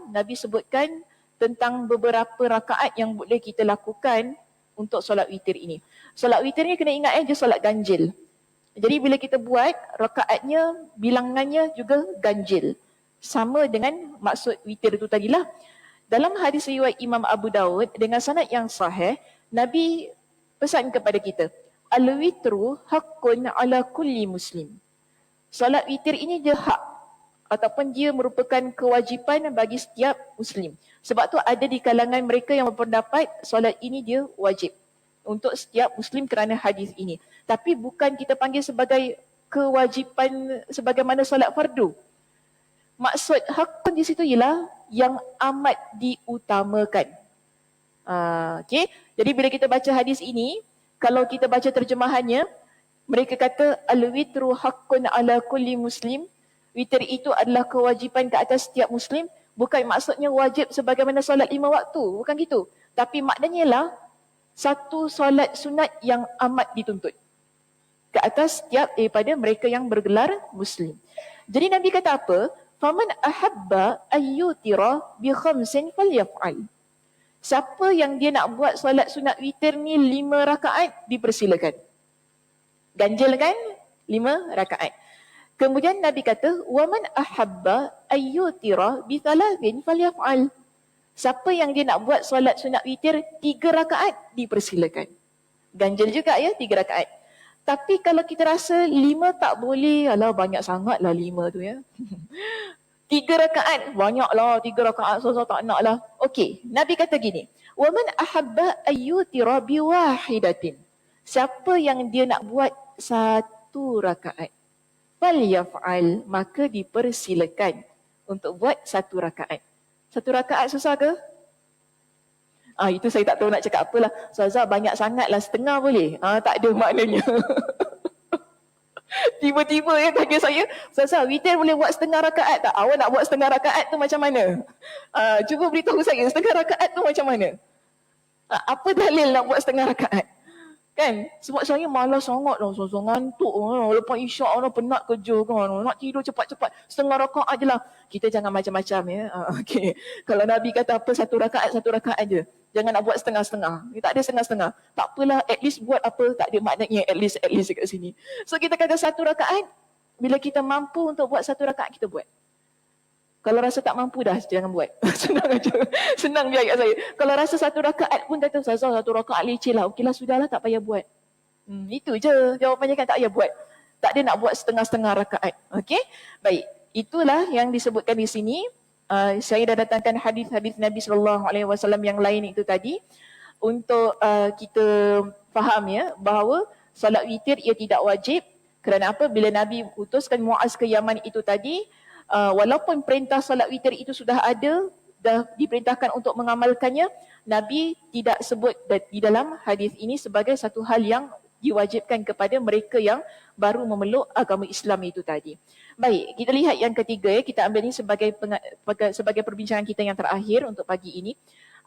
Nabi sebutkan tentang beberapa rakaat yang boleh kita lakukan untuk solat witir ini. Solat witir ni kena ingat dia solat ganjil. Jadi bila kita buat, rakaatnya, bilangannya juga ganjil. Sama dengan maksud witir itu tadilah. Dalam hadis riwayat Imam Abu Daud dengan sanad yang sahih, Nabi pesan kepada kita, al-witru haqqun ala kulli muslim. Solat witir ini dia hak ataupun dia merupakan kewajipan bagi setiap Muslim. Sebab tu ada di kalangan mereka yang berpendapat solat ini dia wajib untuk setiap Muslim kerana hadis ini. Tapi bukan kita panggil sebagai kewajipan sebagaimana solat fardu. Maksud hakun di situ ialah yang amat diutamakan. Okay. Jadi bila kita baca hadis ini, kalau kita baca terjemahannya, mereka kata al-witru haqqun ala kulli muslim. Witir itu adalah kewajipan ke atas setiap Muslim. Bukan maksudnya wajib sebagaimana solat 5 waktu. Bukan gitu. Tapi maknanya ialah satu solat sunat yang amat dituntut ke atas setiap daripada mereka yang bergelar Muslim. Jadi Nabi kata apa? Faman ahabba ayyutira bi khamsin falyaf'al. Siapa yang dia nak buat solat sunat witir ni 5 rakaat, dipersilakan. Ganjil kan? 5 rakaat. Kemudian Nabi kata, waman ahabba ayyutira bi thalathin falyaf'al. Siapa yang dia nak buat solat sunat witir 3 rakaat, dipersilakan. Ganjil juga ya, 3 rakaat. Tapi kalau kita rasa 5 tak boleh, alah banyak sangat lah 5 tu ya. 3 rakaat, banyak lah 3 rakaat, so tak nak lah. Okey, Nabi kata gini, waman ahabba ayyutira bi wahidatin. Siapa yang dia nak buat 1 rakaat, falyaf'al, maka dipersilakan untuk buat 1 rakaat. 1 rakaat susah ke? Itu saya tak tahu nak cakap apalah. Ustazah banyak sangat lah, setengah boleh? Tak ada maknanya. Tiba-tiba ya tanya saya, Ustazah witir boleh buat setengah rakaat tak? Awak nak buat setengah rakaat tu macam mana? Cuba beritahu saya, setengah rakaat tu macam mana? Apa dalil nak buat setengah rakaat? Kan? Sebab saya malas sangat lah, so ngantuk lepas isyak penat kerja kan, nak tidur cepat-cepat, setengah rakaat je lah. Kita jangan macam-macam ya. Okay. Kalau Nabi kata apa, 1 rakaat je. Jangan nak buat setengah-setengah. Tak ada setengah-setengah. Tak apalah, at least buat apa, tak ada maknanya at least dekat sini. So kita kata 1 rakaat, bila kita mampu untuk buat 1 rakaat, kita buat. Kalau rasa tak mampu dah, jangan buat. Senang aja. Senang je ayat saya. Kalau rasa 1 rakaat pun kata, Ustazah 1 rakaat leceh lah. Okeylah, sudahlah, tak payah buat. Itu je jawapannya kan, tak payah buat. Tak ada nak buat setengah-setengah rakaat. Okey? Baik. Itulah yang disebutkan di sini. Saya dah datangkan hadis-hadis Nabi SAW yang lain itu tadi untuk kita faham ya bahawa solat witir ia tidak wajib. Kerana apa? Bila Nabi utuskan Muaz ke Yaman itu tadi, walaupun perintah solat witir itu sudah ada, dah diperintahkan untuk mengamalkannya, Nabi tidak sebut di dalam hadis ini sebagai satu hal yang diwajibkan kepada mereka yang baru memeluk agama Islam itu tadi. Baik, kita lihat yang ketiga ya, kita ambil ini sebagai perbincangan kita yang terakhir untuk pagi ini.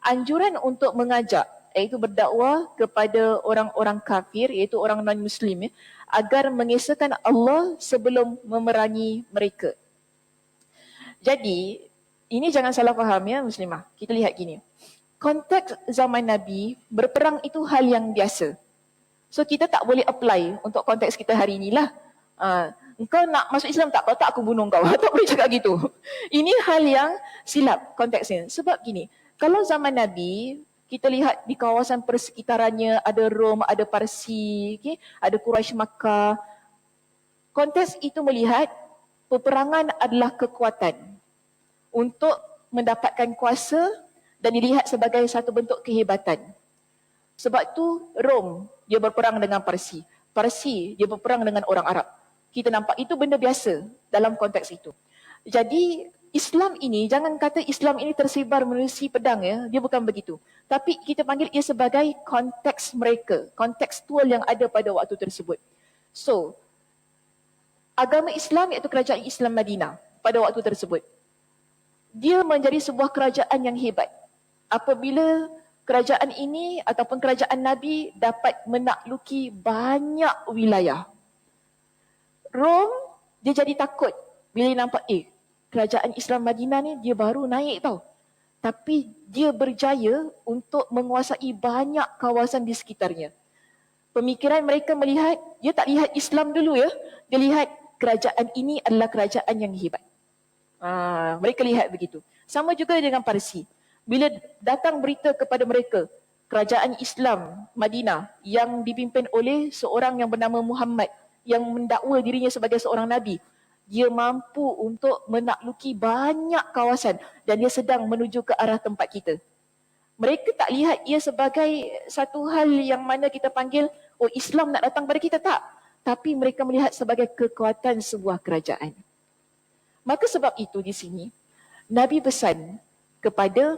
Anjuran untuk mengajak, iaitu berdakwah kepada orang-orang kafir, iaitu orang non-Muslim ya, agar mengesahkan Allah sebelum memerangi mereka. Jadi, ini jangan salah faham ya Muslimah. Kita lihat gini. Konteks zaman Nabi, berperang itu hal yang biasa. So kita tak boleh apply untuk konteks kita hari inilah. Engkau nak masuk Islam tak? Kalau tak aku bunuh kau. Tak boleh cakap gitu. Ini hal yang silap konteksnya. Sebab gini, kalau zaman Nabi, kita lihat di kawasan persekitarannya ada Rom, ada Parsi, okay? Ada Quraisy Makkah. Konteks itu melihat peperangan adalah kekuatan untuk mendapatkan kuasa dan dilihat sebagai satu bentuk kehebatan. Sebab tu Rom dia berperang dengan Parsi. Parsi dia berperang dengan orang Arab. Kita nampak itu benda biasa dalam konteks itu. Jadi Islam ini, jangan kata Islam ini tersebar menerusi pedang ya. Dia bukan begitu. Tapi kita panggil ia sebagai konteks mereka. Kontekstual yang ada pada waktu tersebut. So, agama Islam iaitu kerajaan Islam Madinah pada waktu tersebut. Dia menjadi sebuah kerajaan yang hebat. Apabila kerajaan ini ataupun kerajaan Nabi dapat menakluki banyak wilayah. Rom, dia jadi takut bila dia nampak, kerajaan Islam Madinah ni dia baru naik tau. Tapi dia berjaya untuk menguasai banyak kawasan di sekitarnya. Pemikiran mereka melihat, dia tak lihat Islam dulu ya. Dia lihat kerajaan ini adalah kerajaan yang hebat. Mereka lihat begitu. Sama juga dengan Parsi. Bila datang berita kepada mereka, kerajaan Islam Madinah yang dipimpin oleh seorang yang bernama Muhammad yang mendakwa dirinya sebagai seorang Nabi, dia mampu untuk menakluki banyak kawasan dan dia sedang menuju ke arah tempat kita. Mereka tak lihat ia sebagai satu hal yang mana kita panggil, oh Islam nak datang pada kita, tak. Tapi mereka melihat sebagai kekuatan sebuah kerajaan. Maka sebab itu di sini, Nabi pesan kepada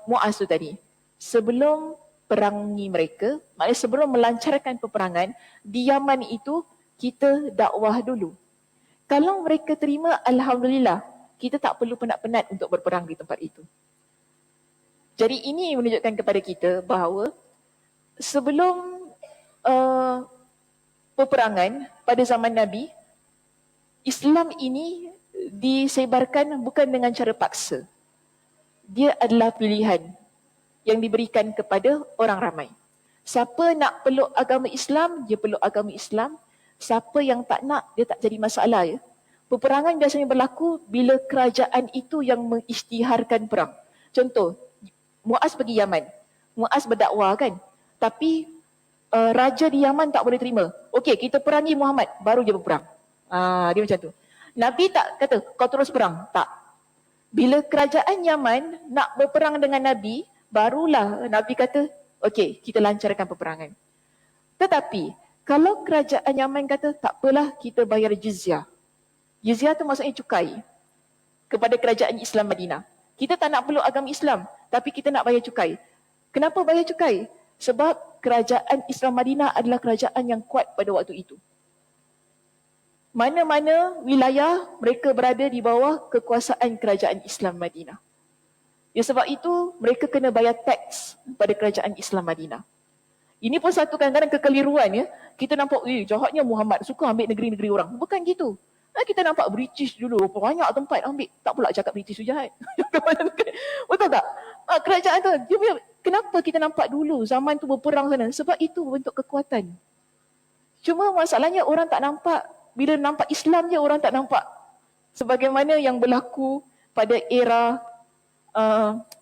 Muaz tu tadi, sebelum perangi mereka, maknanya sebelum melancarkan peperangan, di Yaman itu kita dakwah dulu. Kalau mereka terima, Alhamdulillah, kita tak perlu penat-penat untuk berperang di tempat itu. Jadi ini menunjukkan kepada kita bahawa sebelum peperangan pada zaman Nabi, Islam ini disebarkan bukan dengan cara paksa. Dia adalah pilihan yang diberikan kepada orang ramai. Siapa nak peluk agama Islam, dia peluk agama Islam. Siapa yang tak nak, dia tak jadi masalah. Ya. Peperangan biasanya berlaku bila kerajaan itu yang mengisytiharkan perang. Contoh, Muaz pergi Yaman. Muaz berdakwah kan. Tapi raja di Yaman tak boleh terima. Okey, kita perangi Muhammad, baru dia berperang. Dia macam tu. Nabi tak kata, kau terus perang. Tak. Bila kerajaan Yaman nak berperang dengan Nabi, barulah Nabi kata, okey, kita lancarkan peperangan. Tetapi, kalau kerajaan Yaman kata, tak apalah, kita bayar jizyah. Jizyah tu maksudnya cukai kepada kerajaan Islam Madinah. Kita tak nak peluk agama Islam, tapi kita nak bayar cukai. Kenapa bayar cukai? Sebab kerajaan Islam Madinah adalah kerajaan yang kuat pada waktu itu. Mana-mana wilayah mereka berada di bawah kekuasaan kerajaan Islam Madinah. Ya, sebab itu mereka kena bayar teks pada kerajaan Islam Madinah. Ini pun satu kadang-kadang kekeliruan ya. Kita nampak, jahatnya Muhammad suka ambil negeri-negeri orang. Bukan gitu. Kita nampak British dulu, banyak tempat ambil. Tak pula cakap British tu jahat. Betul tak? Kerajaan tu, dia punya, kenapa kita nampak dulu zaman tu berperang sana? Sebab itu bentuk kekuatan. Cuma masalahnya orang tak nampak, bila nampak Islam je orang tak nampak. Sebagaimana yang berlaku pada era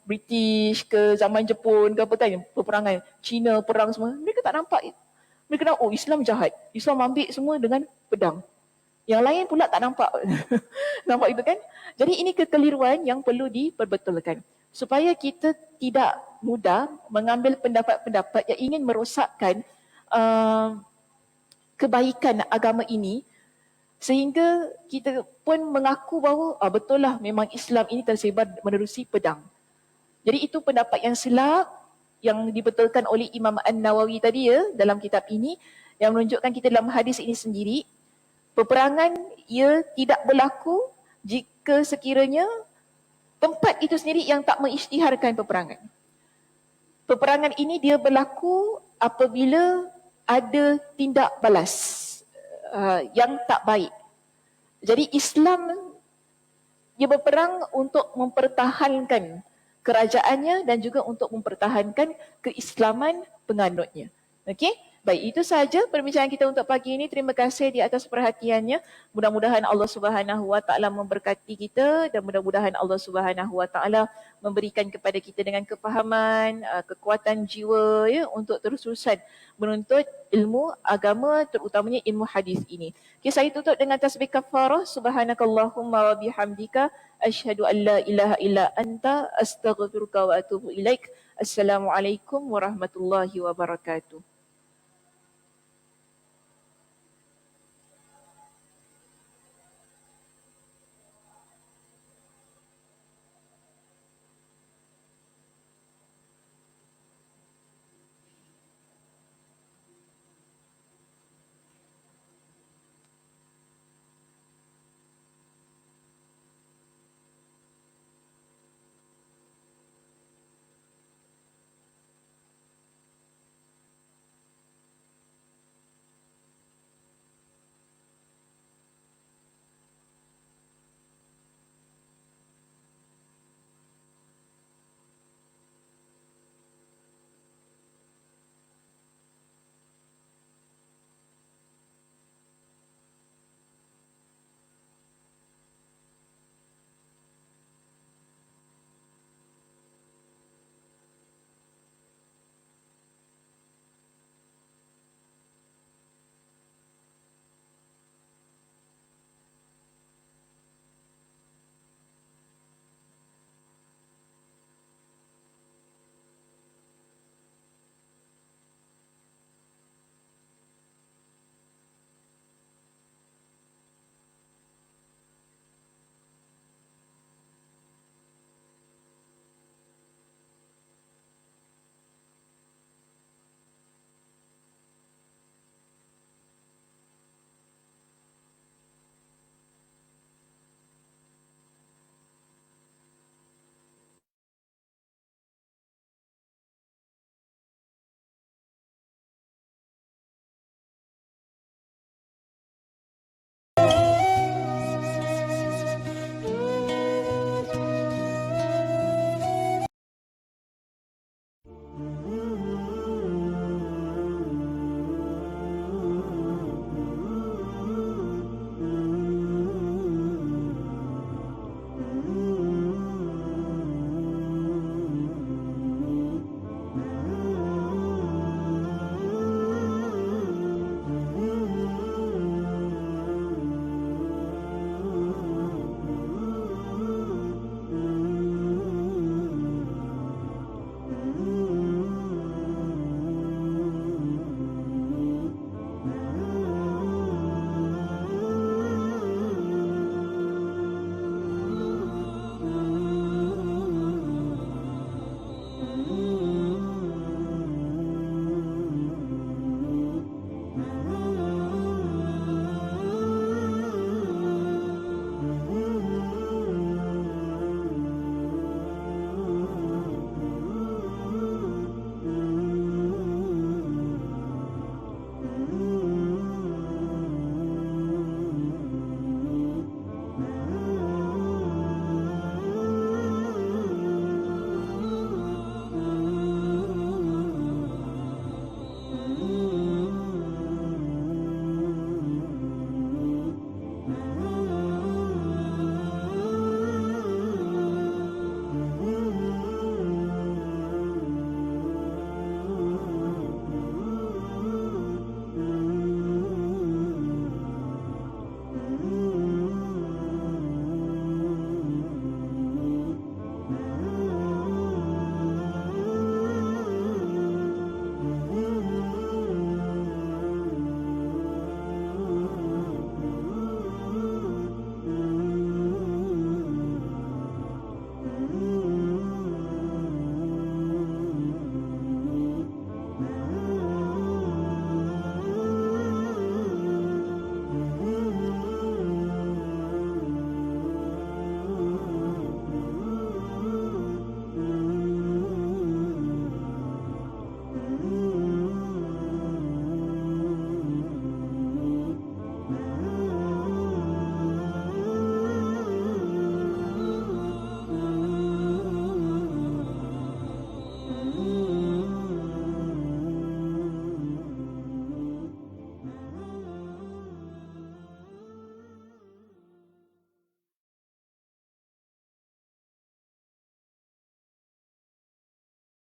British ke zaman Jepun ke apa tadi, peperangan Cina, perang semua. Mereka tak nampak. Mereka nampak, oh Islam jahat. Islam ambil semua dengan pedang. Yang lain pula tak nampak. Nampak itu kan? Jadi ini kekeliruan yang perlu diperbetulkan. Supaya kita tidak mudah mengambil pendapat-pendapat yang ingin merosakkan kebaikan agama ini. Sehingga kita pun mengaku bahawa betul lah memang Islam ini tersebar menerusi pedang. Jadi itu pendapat yang silap yang dibetulkan oleh Imam An-Nawawi tadi ya dalam kitab ini yang menunjukkan kita dalam hadis ini sendiri. Peperangan ia tidak berlaku jika sekiranya tempat itu sendiri yang tak mengisytiharkan peperangan. Peperangan ini dia berlaku apabila ada tindak balas yang tak baik. Jadi Islam dia berperang untuk mempertahankan kerajaannya dan juga untuk mempertahankan keislaman penganutnya. Okey? Baik, itu sahaja perbincangan kita untuk pagi ini. Terima kasih di atas perhatiannya. Mudah-mudahan Allah Subhanahu Wa Taala memberkati kita dan mudah-mudahan Allah Subhanahu Wa Taala memberikan kepada kita dengan kefahaman, kekuatan jiwa ya untuk terus-terusan menuntut ilmu agama terutamanya ilmu hadis ini. Okay, saya tutup dengan tasbih kafarah. Subhanakallahumma wa bihamdika asyhadu an la ilaha illa anta astaghfiruka wa atubu ilaik. Assalamualaikum warahmatullahi wabarakatuh.